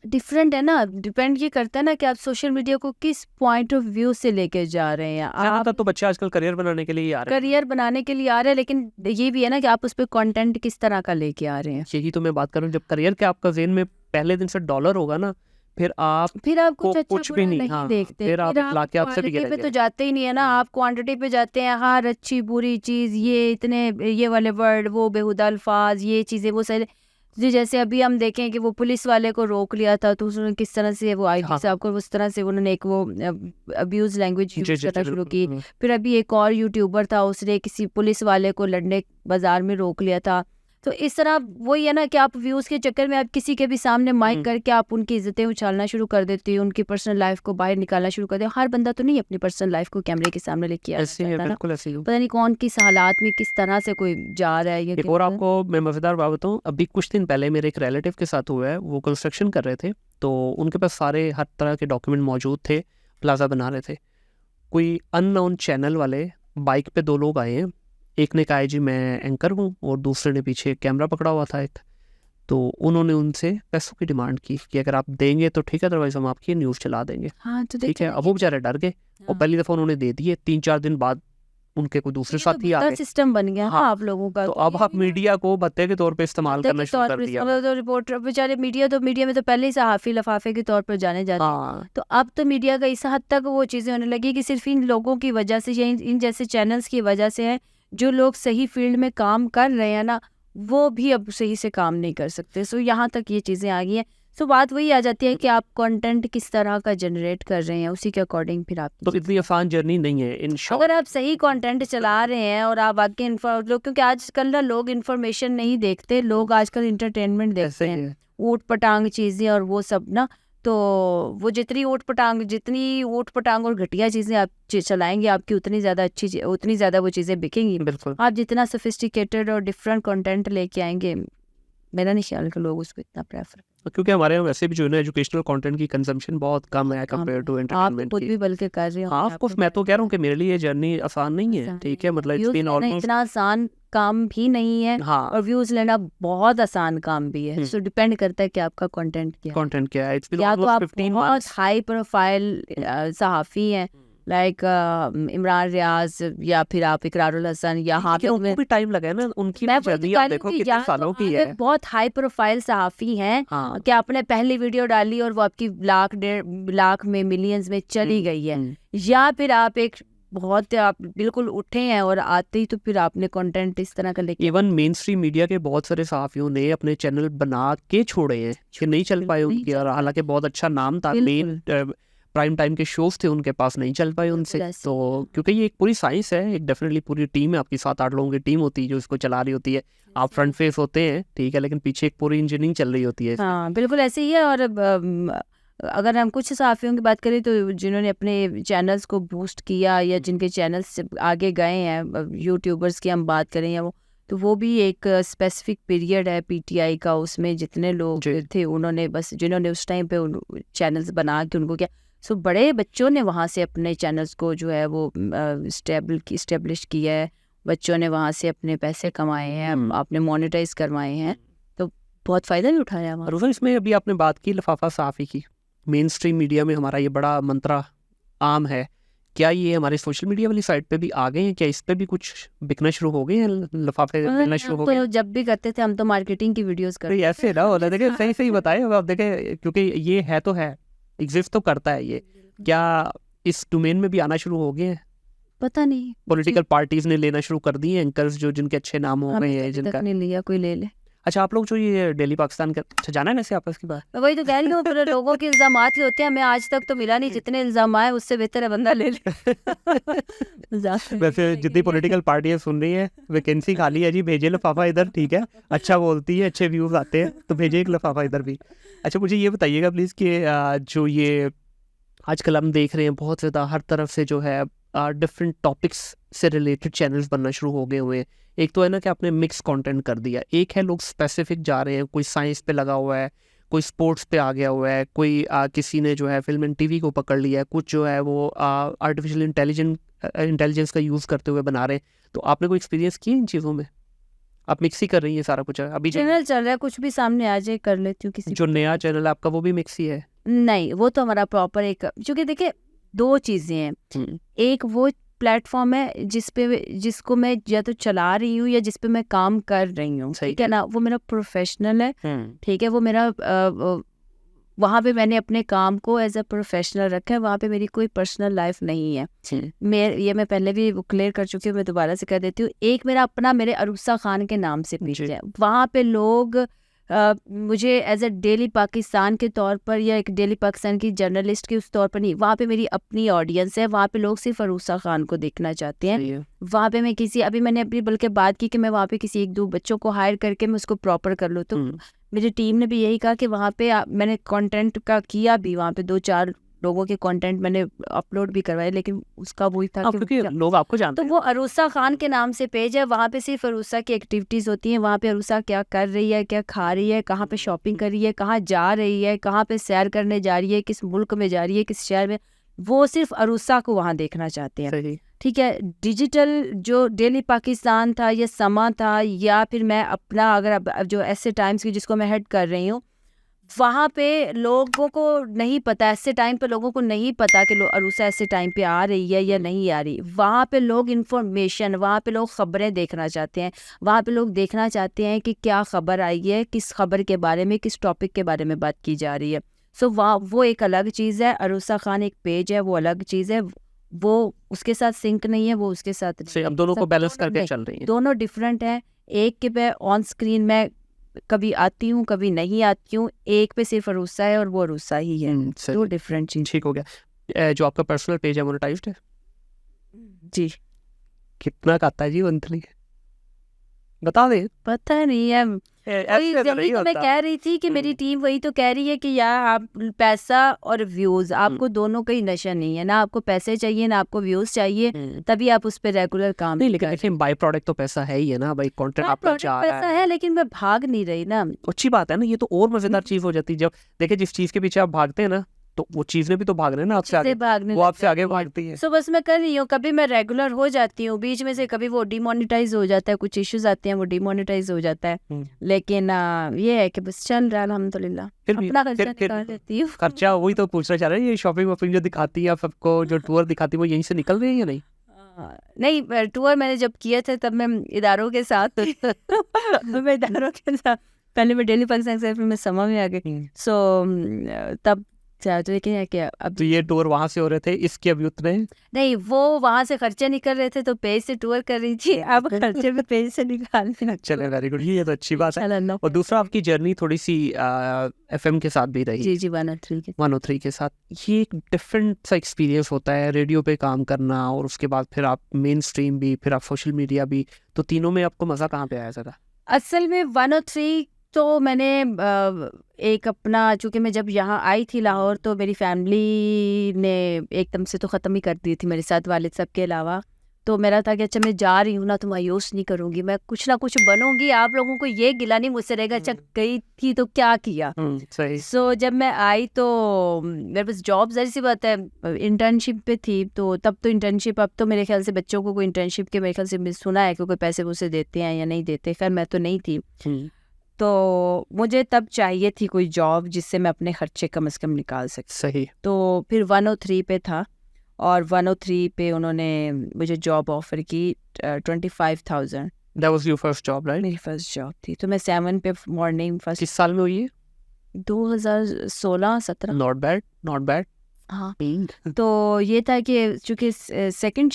डिफरेंट है ना, डिपेंड ये करता है ना कि आप सोशल मीडिया को किस पॉइंट ऑफ व्यू से लेके जा रहे हैं। आप तो बच्चे आजकल करियर बनाने के लिए आ रहे हैं, करियर बनाने के लिए आ रहे हैं, लेकिन ये भी है ना कि आप उस पर कंटेंट किस तरह का लेके आ रहे हैं। यही तो मैं बात कर रहा हूँ। जब करियर के आपका जेन में पहले दिन से डॉलर होगा ना, फिर आप कुछ अच्छा कुछ भी नहीं, हाँ, देखते, फिर आप लाके आपसे भी क्वांटिटी पे तो जाते ही नहीं है ना, आप क्वांटिटी पे जाते हैं, हर अच्छी बुरी चीज़, ये इतने ये वाले वर्ड, वो बेहुदा अल्फाज, ये चीज़ें, वो सारे जी। जैसे अभी हम देखें कि वो पुलिस वाले को रोक लिया था तो उसने किस तरह से वो आईटी साहब को उस तरह से उन्होंने एक वो अब्यूज लैंग्वेज यूज करना शुरू की। फिर अभी एक और यूट्यूबर था, उसने किसी पुलिस वाले को लड़ने बाजार में रोक लिया था। तो इस तरह वही है ना कि आप व्यूज़ के चक्कर में आप किसी के भी सामने माइक करके आप उनकी इज्जतें उछालना शुरू कर देती हो, उनकी पर्सनल लाइफ को बाहर निकालना शुरू कर दे। हर बंदा तो नहीं अपनी पर्सनल लाइफ को कैमरे के सामने लेके आना ऐसे है, चाहता ना, बिल्कुल ऐसे ही। पता नहीं कौन किस हालात में किस तरह से कोई जा रहा है या एक और आपको मैं मज़ेदार बात बताऊँ, अभी कुछ दिन पहले मेरे एक रिलेटिव के साथ हुआ है, वो कंस्ट्रक्शन कर रहे थे, तो उनके पास सारे हर तरह के डॉक्यूमेंट मौजूद थे, प्लाजा बना रहे थे। कोई अननोन चैनल वाले बाइक पे 2 लोग आए हैं, एक ने कहा जी मैं एंकर हूँ और दूसरे ने पीछे कैमरा पकड़ा हुआ था एक, तो उन्होंने उनसे पैसों की डिमांड की कि अगर आप देंगे तो ठीक है, अदरवाइज हम आपकी न्यूज़ चला देंगे। हाँ तो ठीक है, अब वो बेचारे डर गए और पहली दफ़ा उन्होंने दे दिए, 3-4 दिन बाद उनके कोई दूसरे साथी आ गए। सिस्टम बन गया हाँ, आप लोगों का। तो अब आप मीडिया को भत्ते के तौर पे इस्तेमाल करना शुरू कर दिया। तो रिपोर्टर बेचारे मीडिया में तो पहले ही सहाफ़ी लफाफे के तौर पर जाने जाते हैं। हाँ, तो अब तो मीडिया का इस हद तक वो चीज़ें होने लगी कि सिर्फ इन लोगों की वजह से या इन जैसे चैनल्स की वजह से है, जो लोग सही फील्ड में काम कर रहे हैं ना, वो भी अब सही से काम नहीं कर सकते। सो यहाँ तक ये चीज़ें आ गई हैं। सो बात वही आ जाती है कि आप कंटेंट किस तरह का जनरेट कर रहे हैं, उसी के अकॉर्डिंग फिर आप तो इतनी आसान जर्नी नहीं है इन शॉर्ट। अगर आप सही कंटेंट चला रहे हैं और आप आगे लोग, क्योंकि आजकल ना लोग इन्फॉर्मेशन नहीं देखते, लोग आजकल इंटरटेनमेंट देखते ऐसे ही हैं, है। ऊट पटांग चीज़ें और वो सब ना, तो वो जितनी ऊट पटांग और घटिया चीज़ें आप चलाएंगे, आपकी उतनी ज़्यादा वो चीज़ें बिकेंगी। बिल्कुल। आप जितना सोफिस्टिकेटेड और डिफरेंट कंटेंट लेके आएंगे, मेरा नहीं ख्याल कि लोग उसको इतना प्रेफर, क्योंकि हमारे यहाँ वैसे भी जो है ना एजुकेशनल कंटेंट की कंजम्पशन बहुत कम है कंपेयर टू आप एंटरटेनमेंट खुद की। भी बल्कि कर रहे हो। हाँ, ऑफ कोर्स मैं तो कह रहा हूँ कि मेरे लिए ये जर्नी आसान नहीं है, ठीक है, मतलब इट्स बीन ऑलमोस्ट। इतना आसान काम भी नहीं है हाँ, और व्यूज लेना बहुत आसान काम भी है। सो डिपेंड करता है कि आपका कंटेंट क्या है। कंटेंट क्या है, इट्स बीन या तो ऑलमोस्ट आप 15 बहुत मंथ्स। हाई प्रोफाइल सहाफ़ी हैं, लाइक इमरान रियाज, या फिर आप इकरारुल हसन, या क्योंकि उनको भी टाइम लगा है ना, उनकी मैं जर्नी आप देखो कितने सालों की है। बहुत हाई प्रोफाइल सहाफ़ी हैं हाँ, कि आपने पहली वीडियो डाली और वो आपकी लाख 1.5 लाख में मिलियंस में चली गई है, या फिर आप आप बिल्कुल उठे हैं और आते ही तो फिर आपने कंटेंट इस तरह का लेके इवन मेन स्ट्रीम मीडिया के बहुत सारे सहाफियों ने अपने चैनल बना के छोड़े हैं कि नहीं चल पाए उनके, और हालांकि बहुत अच्छा नाम था, मेन प्राइम टाइम के शोज थे उनके पास, नहीं चल पाए उनसे। तो क्योंकि ये एक पूरी साइंस है, एक डेफिनेटली पूरी टीम है आपकी, 7-8 लोगों की टीम होती है जो इसको चला रही होती है। आप फ्रंट फेस होते हैं, ठीक है, लेकिन पीछे एक पूरी इंजीनियरिंग चल रही होती है। हाँ बिल्कुल ऐसे ही है। और अगर हम कुछ सहाफ़ियों की बात करें तो जिन्होंने अपने चैनल्स को बूस्ट किया या जिनके चैनल्स से आगे गए हैं, यूट्यूबर्स की हम बात करें या वो भी एक स्पेसिफिक पीरियड है पीटीआई का, उसमें जितने लोग थे उन्होंने बस, जिन्होंने उस टाइम पे चैनल्स बना के उनको क्या, सो बड़े बच्चों ने वहाँ से अपने चैनल्स को जो है वो इस्टेब्लिश किया है, बच्चों ने वहाँ से अपने पैसे कमाए हैं, आपने मोनेटाइज करवाए हैं, तो बहुत फ़ायदा भी उठाया वहाँ। और इसमें अभी आपने बात की लिफाफा सहाफ़ी की, मेन स्ट्रीम मीडिया में हमारा ये बड़ा मंत्रा आम है, क्या ये हमारे सोशल मीडिया वाली साइड पे भी आ गए हैं? क्या इस पे भी कुछ बिकना शुरू हो गए हैं, लिफाफे मिलना शुरू हो गए? तो जब भी करते थे हम तो मार्केटिंग की वीडियोस करते थे। ऐसे ना होना, देखिए सही बताए अब, देखे क्योंकि ये है तो है, एग्जिस्ट तो करता है ये, क्या इस डोमेन में भी आना शुरू हो गए हैं? पता नहीं, पॉलिटिकल पार्टीज ने लेना शुरू कर दिए एंकर्स जो जिनके अच्छे नाम हो गए हैं, जिनका नहीं लिया, कोई ले ले। अच्छा, आप लोग जो ये डेली पाकिस्तान का, अच्छा जाना है ना से आपस की बात, मैं वही तो कह रही हूँ, पर लोगों के इल्जामात ही होते हैं, हमें आज तक तो मिला नहीं, जितने इल्जाम आए उससे बेहतर है बंदा ले ले। वैसे जितनी पॉलिटिकल पार्टियां सुन रही है, वैकेंसी खाली है जी, भेजे लिफाफा इधर, ठीक है, अच्छा बोलती है, अच्छे व्यूज आते हैं, तो भेजे एक लिफाफा इधर भी। अच्छा, मुझे ये बताइएगा प्लीज़ कि जो ये आजकल हम देख रहे हैं बहुत ज़्यादा हर तरफ से जो है डिफरेंट टॉपिक्स से रिलेटेड चैनल्स बनना शुरू हो गए हुए हैं। एक तो है ना कि आपने मिक्स कंटेंट कर दिया, एक है लोग स्पेसिफिक जा रहे हैं, कोई साइंस पे लगा हुआ है, कोई स्पोर्ट्स पे आ गया हुआ है, कोई किसी ने जो है फिल्म एंड टीवी को पकड़ लिया है, कुछ जो है वो आर्टिफिशियल इंटेलिजेंस का यूज़ करते हुए बना रहे हैं। तो आपने कोई एक्सपीरियंस किया इन चीज़ों में? आप मिक्स ही कर रही है सारा कुछ अभी चैनल चल रहा है, कुछ भी सामने आ जाए कर लेती हूँ। किसी जो नया चैनल आपका वो भी मिक्स ही है? नहीं, वो तो हमारा प्रॉपर एक, क्योंकि देखिए 2 चीज़ें हैं, एक वो प्लेटफॉर्म है जिसको मैं या तो चला रही हूँ या जिस पे मैं काम कर रही हूँ, ठीक है ना, वो मेरा प्रोफेशनल है, ठीक है, वो मेरा वहाँ पे मैंने अपने काम को एज अ प्रोफेशनल रखा है, वहाँ पे मेरी कोई पर्सनल लाइफ नहीं है। मैं पहले भी क्लियर कर चुकी हूँ, मैं दोबारा से कह देती हूँ। एक मेरा अपना मेरे अरूसा खान के नाम से पेज है, वहाँ पे लोग मुझे एज अ डेली पाकिस्तान के तौर पर या एक डेली पाकिस्तान की जर्नलिस्ट के उस तौर पर नहीं, वहाँ पे मेरी अपनी ऑडियंस है, वहाँ पे लोग सिर्फ अरूसा खान को देखना चाहते हैं। सही है। वहाँ पे मैं किसी अभी मैंने अपनी बल्कि बात की कि मैं वहाँ पे किसी एक दो बच्चों को हायर करके मैं उसको प्रॉपर कर लूँ, तो मेरी टीम ने भी यही कहा कि वहाँ पे मैंने कंटेंट का किया भी, वहाँ पे 2-4 लोगों के कंटेंट मैंने अपलोड भी करवाए, लेकिन उसका वही था कि क्योंकि लोग आपको जानते तो वो अरूसा खान के नाम से पेज है, वहाँ पे सिर्फ अरूसा की एक्टिविटीज़ होती हैं, वहाँ पे अरूसा क्या कर रही है, क्या खा रही है, कहाँ पे शॉपिंग कर रही है, कहाँ जा रही है, कहाँ पे सैर करने जा रही है, किस मुल्क में जा रही है, किस शहर में, वो सिर्फ अरूसा को वहाँ देखना चाहते हैं। सही। ठीक है, डिजिटल जो डेली पाकिस्तान था या समा था, या फिर मैं अपना अगर अब जो ऐसे टाइम्स की जिसको मैं हेड कर रही हूँ, वहाँ पे लोगों को नहीं पता, ऐसे टाइम पे लोगों को नहीं पता कि अरूसा ऐसे टाइम पे आ रही है या नहीं आ रही। वहाँ पे लोग इंफॉर्मेशन, वहाँ पे लोग खबरें देखना चाहते हैं, वहाँ पे लोग देखना चाहते हैं कि क्या खबर आई है, किस खबर के बारे में, किस टॉपिक के बारे में बात की जा रही है। सो वहाँ वो एक अलग चीज़ है, अरूसा खान एक पेज है, वो अलग चीज़ है, वो उसके साथ सिंक नहीं है, वो उसके साथ सही, अब दोनों को बैलेंस करके चल रही है। दोनों डिफरेंट है। एक के पे ऑन स्क्रीन मैं कभी आती हूँ, कभी नहीं आती हूँ, एक पे सिर्फ अरूसा है और वो अरूसा ही है, दो डिफरेंट चीज। ठीक हो गया। जो आपका पर्सनल पेज है मोनेटाइज्ड है? जी। कितना का आता है जी मंथली, बता दे। पता नहीं है, ऐसे तो नहीं यही तो मैं होता। कह रही थी कि मेरी टीम वही तो कह रही है कि यार आप पैसा और व्यूज, आपको दोनों का ही नशा नहीं है, ना आपको पैसे चाहिए ना आपको व्यूज चाहिए, तभी आप उस पर रेगुलर काम नहीं, लेकिन देखिए बाई प्रोडक्ट तो पैसा है ही है ना भाई, कंटेंट आपका जा रहा पैसा है, लेकिन मैं भाग नहीं रही ना। अच्छी बात है ना, ये तो और मजेदार चीज हो जाती है जब देखिए जिस चीज के पीछे आप भागते हैं ना, तो वो चीज ने भी तो भागना है ना आपसे आगे, वो आपसे आगे भागती है। सो बस मैं कर रही हूँ, कभी मैं रेगुलर हो जाती हूँ, बीच में से कभी वो डिमोनेटाइज हो जाता है, कुछ इश्यूज आते हैं, वो डिमोनेटाइज हो जाता है, लेकिन ये है कि बस चल रहा है अल्हम्दुलिल्लाह, अपना खर्चा निकाल लेती हूँ। खर्चा वही तो पूछना चाह रहे हैं, ये शॉपिंग वॉपिंग जो दिखाती है आप सबको, जो टूर दिखाती है, वो यहीं से निकल रही है या नहीं? नहीं, टूर मैंने जब किए थे तब मैं इदारों के साथ मैं इदारों के साथ, पहले मैं डेली पाकिस्तान से, फिर मैं समा में आ गई, सो तब लेकिन है क्या अब तो ये टूर वहां से हो रहे थे, इसके अभी उतने नहीं, वो वहां से खर्चे निकल रहे थे तो पेज से टूर कर रही थी, अब खर्चे भी पेज से निकालने। चले, वेरी गुड, ये तो अच्छी बात है। और दूसरा आपकी जर्नी थोड़ी सी एफएम के साथ भी रही। जी जी, 103 के साथ, ये एक डिफरेंट सा एक्सपीरियंस होता है रेडियो पे काम करना, और उसके बाद फिर आप मेन स्ट्रीम भी, फिर आप सोशल मीडिया भी, तो तीनों में आपको मजा कहाँ पे आया ज़्यादा? असल में 103 तो मैंने एक अपना, चूँकि मैं जब यहाँ आई थी लाहौर, तो मेरी फैमिली ने एकदम से तो ख़त्म ही कर दी थी मेरे साथ, वालिद साहब के अलावा, तो मेरा था कि अच्छा मैं जा रही हूँ ना तो मायूस नहीं करूँगी, मैं कुछ ना कुछ बनूंगी, आप लोगों को ये गिला नहीं मुझसे रहेगा, अच्छा गई थी तो क्या किया। सही। सो जब मैं आई तो मेरे पास जॉब, ज़ाहिर सी बात है, इंटर्नशिप पे थी, तो तब तो इंटर्नशिप, अब तो मेरे ख्याल से बच्चों को कोई इंटर्नशिप के मेरे ख्याल से सुना है कि कोई पैसे वैसे देते हैं या नहीं देते, खैर मैं तो नहीं थी, तो मुझे तब चाहिए थी कोई जॉब जिससे मैं अपने खर्चे कम से कम निकाल सकती। सही। तो फिर 103 पे था, और 103 पे उन्होंने मुझे जॉब ऑफर की 25,000। That was your first job, right? मेरी फर्स्ट जॉब थी, तो मैं 7 पे मॉर्निंग फर्स्ट। किस साल में हुई है? 2016-17। Not bad, not bad. हाँ, तो ये था कि चूँकि सेकंड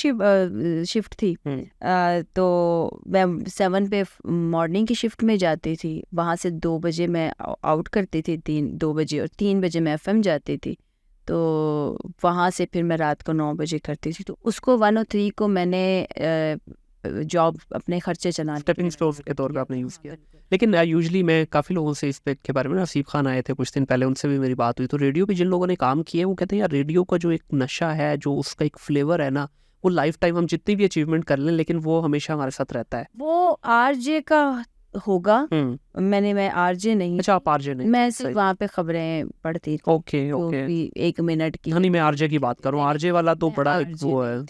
शिफ्ट थी, तो मैं 7 पे मॉर्निंग की शिफ्ट में जाती थी, वहाँ से 2 बजे मैं आउट करती थी, 2 बजे, और 3 बजे मैं एफएम जाती थी, तो वहाँ से फिर मैं रात को 9 बजे करती थी, तो उसको 103 को मैंने जॉब अपने खर्चे चलाने, स्टेपिंग स्टोन के तौर पे आपने यूज़ किया। लेकिन यूजुअली मैं काफ़ी लोगों से इस पे के बारे में ना, आसिफ खान आए थे कुछ दिन पहले, उनसे भी मेरी बात हुई, तो रेडियो पे जिन लोगों ने काम किया है वो कहते हैं यार रेडियो का जो एक नशा है, जो उसका एक फ्लेवर है ना, वो लाइफ टाइम हम जितनी भी अचीवमेंट कर लें, लेकिन वो हमेशा हमारे साथ रहता है। वो आरजे का होगा, मैं आरजे नहीं। अच्छा, आप आरजे नहीं? मैं सिर्फ वहाँ पे खबरें पढ़ती थी। ओके ओके, 1 मिनट की। नहीं, मैं आरजे की बात करूँ, आरजे वाला तो बड़ा वो है,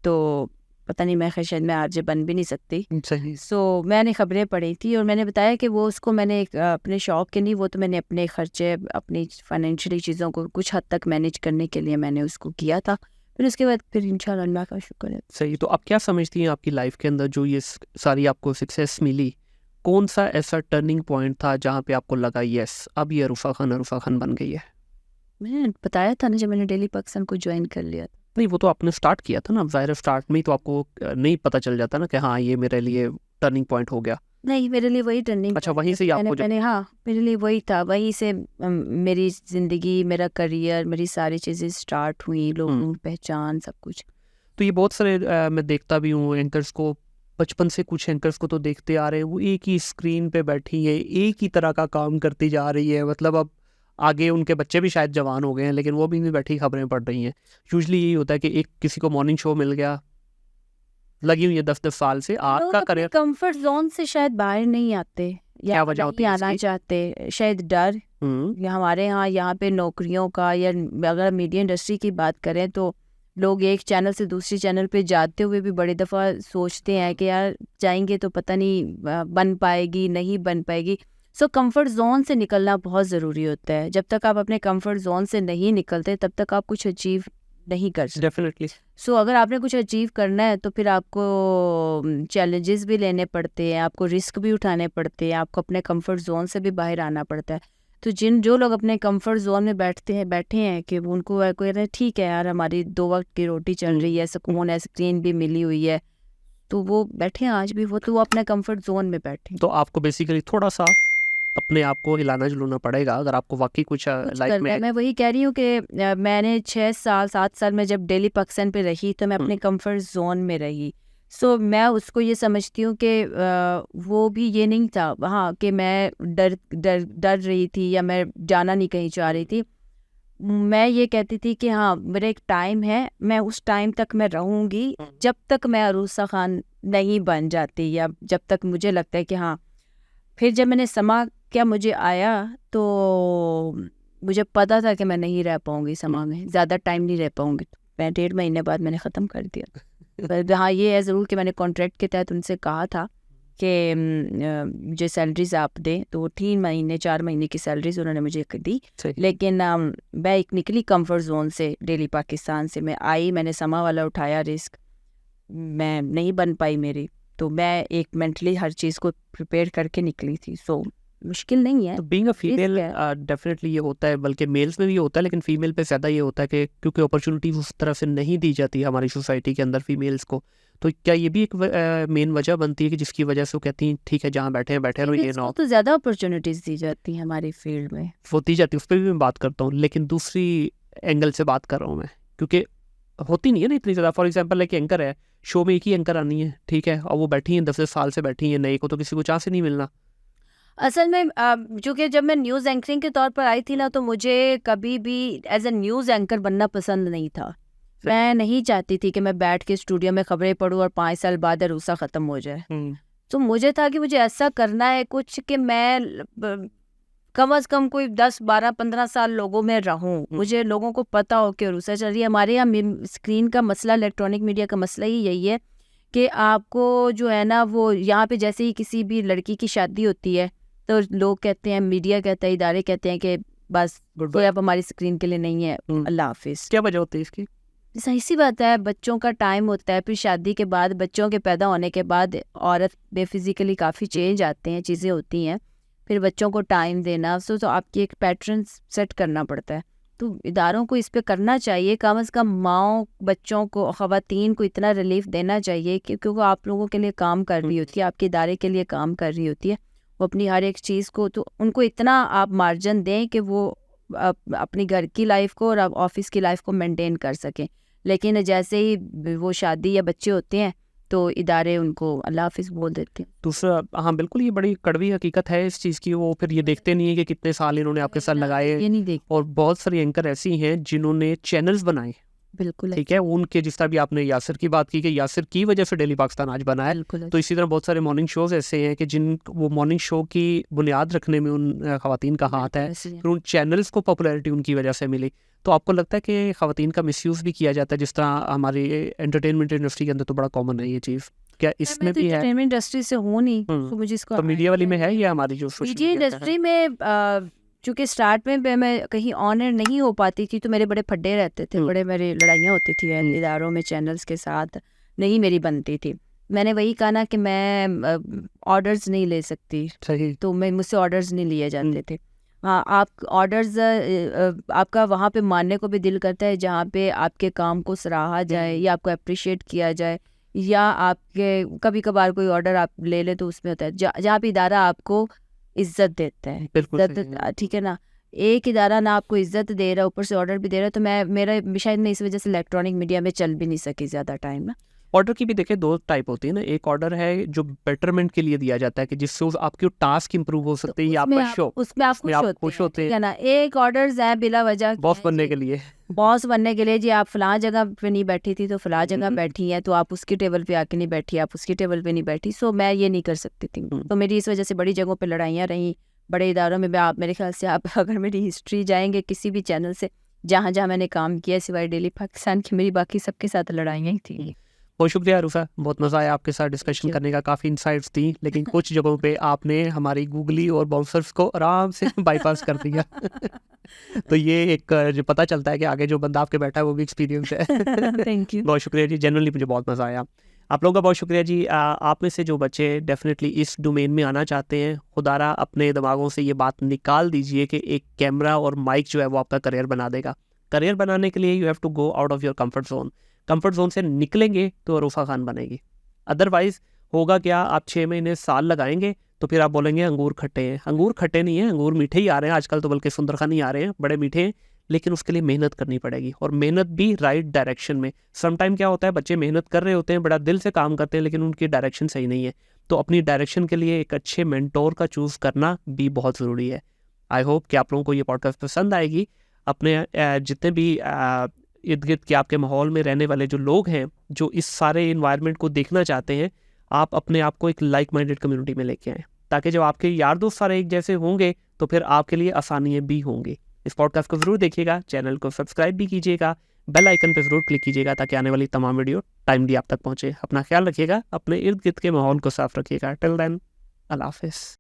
तो पता नहीं, मैं शायद मैं आरजे बन भी नहीं सकती। सही। सो मैंने खबरें पढ़ी थी, और मैंने बताया कि वो उसको मैंने अपने शौक के नहीं, वो तो मैंने अपने खर्चे, अपनी फाइनेंशियली चीज़ों को कुछ हद तक मैनेज करने के लिए मैंने उसको किया था, फिर उसके बाद फिर इंशाल्लाह अल्लाह का शुक्र है। सही। तो आप क्या समझती हैं आपकी लाइफ के अंदर जो ये सारी आपको सक्सेस मिली, कौन सा ऐसा टर्निंग पॉइंट था जहाँ पे आपको लगा यस अब ये अरूफा खान बन गई है? मैंने बताया था ना, जब मैंने डेली पाकिस्तान को ज्वाइन कर लिया था। नहीं, वो तो आपने स्टार्ट किया था ना, ज़ाहिर स्टार्ट में ही तो आपको नहीं पता चल जाता ना कि हाँ ये मेरे लिए टर्निंग पॉइंट हो गया। नहीं, मेरे लिए वही टर्निंग अच्छा, पॉइंट वहीं था से कि ही आपको मैंने हाँ, मेरे लिए वही था, वहीं से मेरी ज़िंदगी, मेरा करियर, मेरी सारी चीज़ें स्टार्ट हुई, लोगों की पहचान, सब कुछ। तो ये बहुत सारे मैं देखता भी हूँ एंकर्स को, बचपन से कुछ एंकर्स को तो देखते आ रहे हैं, वो एक ही स्क्रीन पे बैठी है, एक ही तरह का काम करती जा रही है, मतलब अब आगे उनके बच्चे भी शायद जवान हो गए हैं, लेकिन वो भी नहीं बैठी खबरें पढ़ रही हैं। यूजुअली यही होता है कि एक किसी को मॉर्निंग शो मिल गया, लगी हुई है 10-10 साल से, लोग आपका अपने करियर कंफर्ट जोन से शायद बाहर नहीं आते या क्या वजह होती नहीं है आना इसकी? चाहते, शायद डर। या हमारे यहाँ पे नौकरियों का, या अगर मीडिया इंडस्ट्री की बात करें तो लोग एक चैनल से दूसरी चैनल पे जाते हुए भी बड़ी दफ़ा सोचते हैं कि यार जाएंगे तो पता नहीं बन पाएगी, नहीं बन पाएगी। सो कंफर्ट जोन से निकलना बहुत ज़रूरी होता है। जब तक आप अपने कंफर्ट जोन से नहीं निकलते तब तक आप कुछ अचीव नहीं कर सकते। डेफिनेटली। सो अगर आपने कुछ अचीव करना है तो फिर आपको चैलेंजेस भी लेने पड़ते हैं, आपको रिस्क भी उठाने पड़ते हैं, आपको अपने कंफर्ट जोन से भी बाहर आना पड़ता है। तो जो लोग अपने कंफर्ट जोन में बैठे हैं कि वो उनको कोई कहते हैं ठीक है यार, हमारी 2 वक्त की रोटी चल रही है, सुकून है, स्क्रीन भी मिली हुई है, तो वो बैठे हैं आज भी, वो तो वो अपने कंफर्ट जोन में बैठे हैं। तो आपको बेसिकली थोड़ा सा अपने आप को हिलाना जुलाना पड़ेगा अगर आपको वाकई कुछ कुछ लाइफ करना में है। मैं वही कह रही हूँ कि मैंने 6 साल 7 साल में जब डेली पाकिस्तान पे रही तो मैं अपने कंफर्ट जोन में रही। सो मैं उसको ये समझती हूँ कि वो भी ये नहीं था हाँ कि मैं डर रही थी या मैं जाना नहीं कहीं चाह रही थी। मैं ये कहती थी कि हाँ मेरा एक टाइम है, मैं उस टाइम तक मैं रहूँगी जब तक मैं अरूसा खान नहीं बन जाती, या जब तक मुझे लगता है कि हाँ। फिर जब मैंने समा क्या मुझे आया तो मुझे पता था कि मैं नहीं रह पाऊंगी समा में, ज़्यादा टाइम नहीं रह पाऊंगी। मैं 1.5 महीने बाद मैंने ख़त्म कर दिया। पर हाँ ये है ज़रूर कि मैंने कॉन्ट्रैक्ट के तहत उनसे कहा था कि मुझे सैलरीज आप दें, तो 3 महीने 4 महीने की सैलरीज उन्होंने मुझे दी। सही। लेकिन मैं एक निकली कंफर्ट जोन से, डेली पाकिस्तान से मैं आई, मैंने समा वाला उठाया रिस्क, मैं नहीं बन पाई मेरी, तो मैं एक मेंटली हर चीज़ को प्रिपेयर करके निकली थी। सो मुश्किल नहीं है। तो बीइंग अ फीमेल है। डेफिनेटली ये होता है, बल्कि मेल्स में भी होता है, लेकिन फीमेल पे ज़्यादा ये होता है कि क्योंकि अपॉर्चुनिटीज उस तरह से नहीं दी जाती हमारी सोसाइटी के अंदर फीमेल्स को। तो क्या ये भी एक मेन वजह बनती है कि जिसकी वजह से वो कहती हैं ठीक है जहाँ बैठे हैं बैठे रहो, ये Females ना को हो? तो ज़्यादा अपॉर्चुनिटीज़ दी जाती हैं हमारी फील्ड में। वो दी जाती है, उस पर भी मैं बात करता हूँ, लेकिन दूसरी एंगल से बात कर रहा हूँ मैं, क्योंकि होती नहीं है ना इतनी ज़्यादा। फॉर एग्जाम्पल एक एंकर है, शो में एक ही एंकर आनी है, ठीक है, और वो बैठी हैं 10 साल से बैठी हैं, नए को तो किसी को चांस ही नहीं मिलना। असल में चूँकि जब मैं न्यूज़ एंकरिंग के तौर पर आई थी ना, तो मुझे कभी भी एज अ न्यूज़ एंकर बनना पसंद नहीं था। मैं नहीं चाहती थी कि मैं बैठ के स्टूडियो में खबरें पढूं और 5 साल बाद अरूसा ख़त्म हो जाए। तो मुझे था कि मुझे ऐसा करना है कुछ कि मैं कम से कम कोई 10 12 15 साल लोगों में रहूं, मुझे लोगों को पता हो कि अरूसा चल रही है। हमारे यहाँ स्क्रीन का मसला, इलेक्ट्रॉनिक मीडिया का मसला ही यही है कि आपको जो है ना, वो यहाँ पे जैसे ही किसी भी लड़की की शादी होती है तो लोग कहते हैं, मीडिया कहता है, इदारे कहते हैं कि बस कोई अब हमारी स्क्रीन के लिए नहीं है, अल्लाह हाफिज। क्या वजह होती है इसकी? सही सी बात है, बच्चों का टाइम होता है, फिर शादी के बाद, बच्चों के पैदा होने के बाद औरत में फिजिकली काफ़ी चेंज आते हैं, चीज़ें होती हैं, फिर बच्चों को टाइम देना, तो आपकी एक पैटर्न सेट करना पड़ता है। तो इदारों को इस पे करना चाहिए, कम से कम माओ बच्चों को, ख़वातीन को इतना रिलीफ देना चाहिए कि क्योंकि आप लोगों के लिए काम कर रही होती है, आपके इदारे के लिए काम कर रही होती है, वो अपनी हर एक चीज़ को, तो उनको इतना आप मार्जिन दें कि वो अपनी घर की लाइफ को और ऑफिस की लाइफ को मेंटेन कर सकें। लेकिन जैसे ही वो शादी या बच्चे होते हैं तो इदारे उनको अल्लाह हाफिज बोल देते हैं। दूसरा, हाँ बिल्कुल, ये बड़ी कड़वी हकीकत है इस चीज़ की। वो फिर ये देखते नहीं है कि कितने साल इन्होंने आपके साथ लगाए। ये नहीं देख और बहुत सारी एंकर ऐसी हैं जिन्होंने चैनल्स बनाए, बिल्कुल ठीक है, उनके जिस तरह भी आपने यासिर की बात की कि यासिर की वजह से डेली पाकिस्तान आज बना है, बिल्कुल तो इसी तरह बहुत सारे मॉर्निंग शोज़ ऐसे हैं कि जिन वो मॉर्निंग शो की बुनियाद रखने में उन ख़वातीन का हाथ है, फिर उन चैनल्स को पॉपुलैरिटी उनकी वजह से मिली। तो आपको लगता है कि ख़वातीन का मिसयूज़ भी किया जाता है, जिस तरह हमारी एंटरटेनमेंट इंडस्ट्री के अंदर तो बड़ा कॉमन है ये चीज़, क्या इसमें भी है? एंटरटेनमेंट इंडस्ट्री से हूँ नहीं, तो मुझे इसको तो मीडिया वाली में है या हमारी जो सोशल मीडिया मीडिया का है? इंडस्ट्री में चूँकि स्टार्ट में मैं कहीं ऑन एयर नहीं हो पाती थी, तो मेरे बड़े फड्डे रहते थे, बड़े मेरी लड़ाइयाँ होती थी इदारों में, चैनल्स के साथ नहीं मेरी बनती थी। मैंने वही कहा ना कि मैं ऑर्डर्स नहीं ले सकती, सही। तो मैं मुझसे ऑर्डर्स नहीं लिए जाते थे। हाँ, आप ऑर्डर्स आपका वहाँ पे मानने को भी दिल करता है जहाँ पे आपके काम को सराहा जाए या आपको अप्रिशिएट किया जाए या आपके कभी कभार कोई ऑर्डर आप ले ले तो उसमें होता है जहाँ पे इदारा आपको इज्जत देता है, बिल्कुल सही है। इज्जत, ठीक है ना। एक इदारा ना आपको इज्जत दे रहा है, ऊपर से ऑर्डर भी दे रहा है, तो मेरा शायद मैं इस वजह से इलेक्ट्रॉनिक मीडिया में चल भी नहीं सकी ज़्यादा टाइम ना। ऑर्डर की भी देखिए 2 टाइप होती है ना, एक ऑर्डर है जो बेटरमेंट के लिए दिया जाता है कि जिससे आपकी टास्क इंप्रूव हो तो सकते हैं या आपका शो, उसमें आप उसमें खुश आप होते खुश हैं, होते ठीक हैं है ना। एक ऑर्डर्स है बिला वजह के बॉस हैं बनने जी, के लिए। बॉस बनने के लिए जी, आप फलां जगह पे नहीं बैठी थी तो फलां जगह हम्म, बैठी हैं, तो आप उसकी टेबल पे आके नहीं बैठी, आप उसकी टेबल पे नहीं बैठी। सो मैं ये नहीं कर सकती थी, हम्म। तो मेरी इस वजह से बड़ी जगहों पे लड़ाइयाँ रहीं, बड़े इदारों में। आप मेरे ख्याल से आप अगर मेरी हिस्ट्री जाएंगे किसी भी चैनल से, जहाँ जहाँ मैंने काम किया सिवाय डेली पाकिस्तान की, मेरी बाकी सबके साथ लड़ाइयाँ ही थी। बहुत शुक्रिया अरूफा, बहुत मज़ा आया आपके साथ डिस्कशन you. करने का, काफ़ी इंसाइट्स दी, लेकिन कुछ जगहों पे आपने हमारी गूगली और बाउंसर्स को आराम से बाईपास कर दिया। तो ये एक जो पता चलता है कि आगे जो बंदा आपके बैठा है वो भी एक्सपीरियंस है। Thank you. बहुत शुक्रिया जी, जनरली मुझे बहुत मज़ा आया। आप लोगों का बहुत शुक्रिया जी। आप में से जो बच्चे डेफिनेटली इस डोमेन में आना चाहते हैं, खुदारा अपने दिमागों से ये बात निकाल दीजिए कि एक कैमरा और माइक जो है वो आपका करियर बना देगा। करियर बनाने के लिए you have to go out of your comfort zone. Comfort zone से निकलेंगे तो अरूफा खान बनेगी, अदरवाइज होगा क्या, आप 6 महीने साल लगाएंगे तो फिर आप बोलेंगे अंगूर खट्टे हैं। अंगूर खट्टे नहीं है, अंगूर मीठे ही आ रहे हैं आजकल, तो बल्कि सुंदरखान ही आ रहे हैं, बड़े मीठे हैं, लेकिन उसके लिए मेहनत करनी पड़ेगी, और मेहनत भी राइट डायरेक्शन में। समटाइम क्या होता है, बच्चे मेहनत कर रहे होते हैं, बड़ा दिल से काम करते हैं, लेकिन उनकी डायरेक्शन सही नहीं है। तो अपनी डायरेक्शन के लिए एक अच्छे मेंटोर का चूज़ करना भी बहुत ज़रूरी है। आई होप कि आप लोगों को ये पॉडकास्ट पसंद आएगी। अपने जितने भी इर्द गिर्द के आपके माहौल में रहने वाले जो लोग हैं, जो इस सारे इन्वायरमेंट को देखना चाहते हैं, आप अपने आप को एक लाइक माइंडेड कम्युनिटी में लेके आएँ, ताकि जब आपके यार दोस्त सारे एक जैसे होंगे तो फिर आपके लिए आसानियाँ भी होंगी। इस पॉडकास्ट को ज़रूर देखिएगा, चैनल को सब्सक्राइब भी कीजिएगा, बेल आइकन पर ज़रूर क्लिक कीजिएगा ताकि आने वाली तमाम वीडियो टाइमली आप तक पहुँचे। अपना ख्याल रखिएगा, अपने इर्द गिर्द के माहौल को साफ रखिएगा। टिल देन, अल्लाह हाफिज़।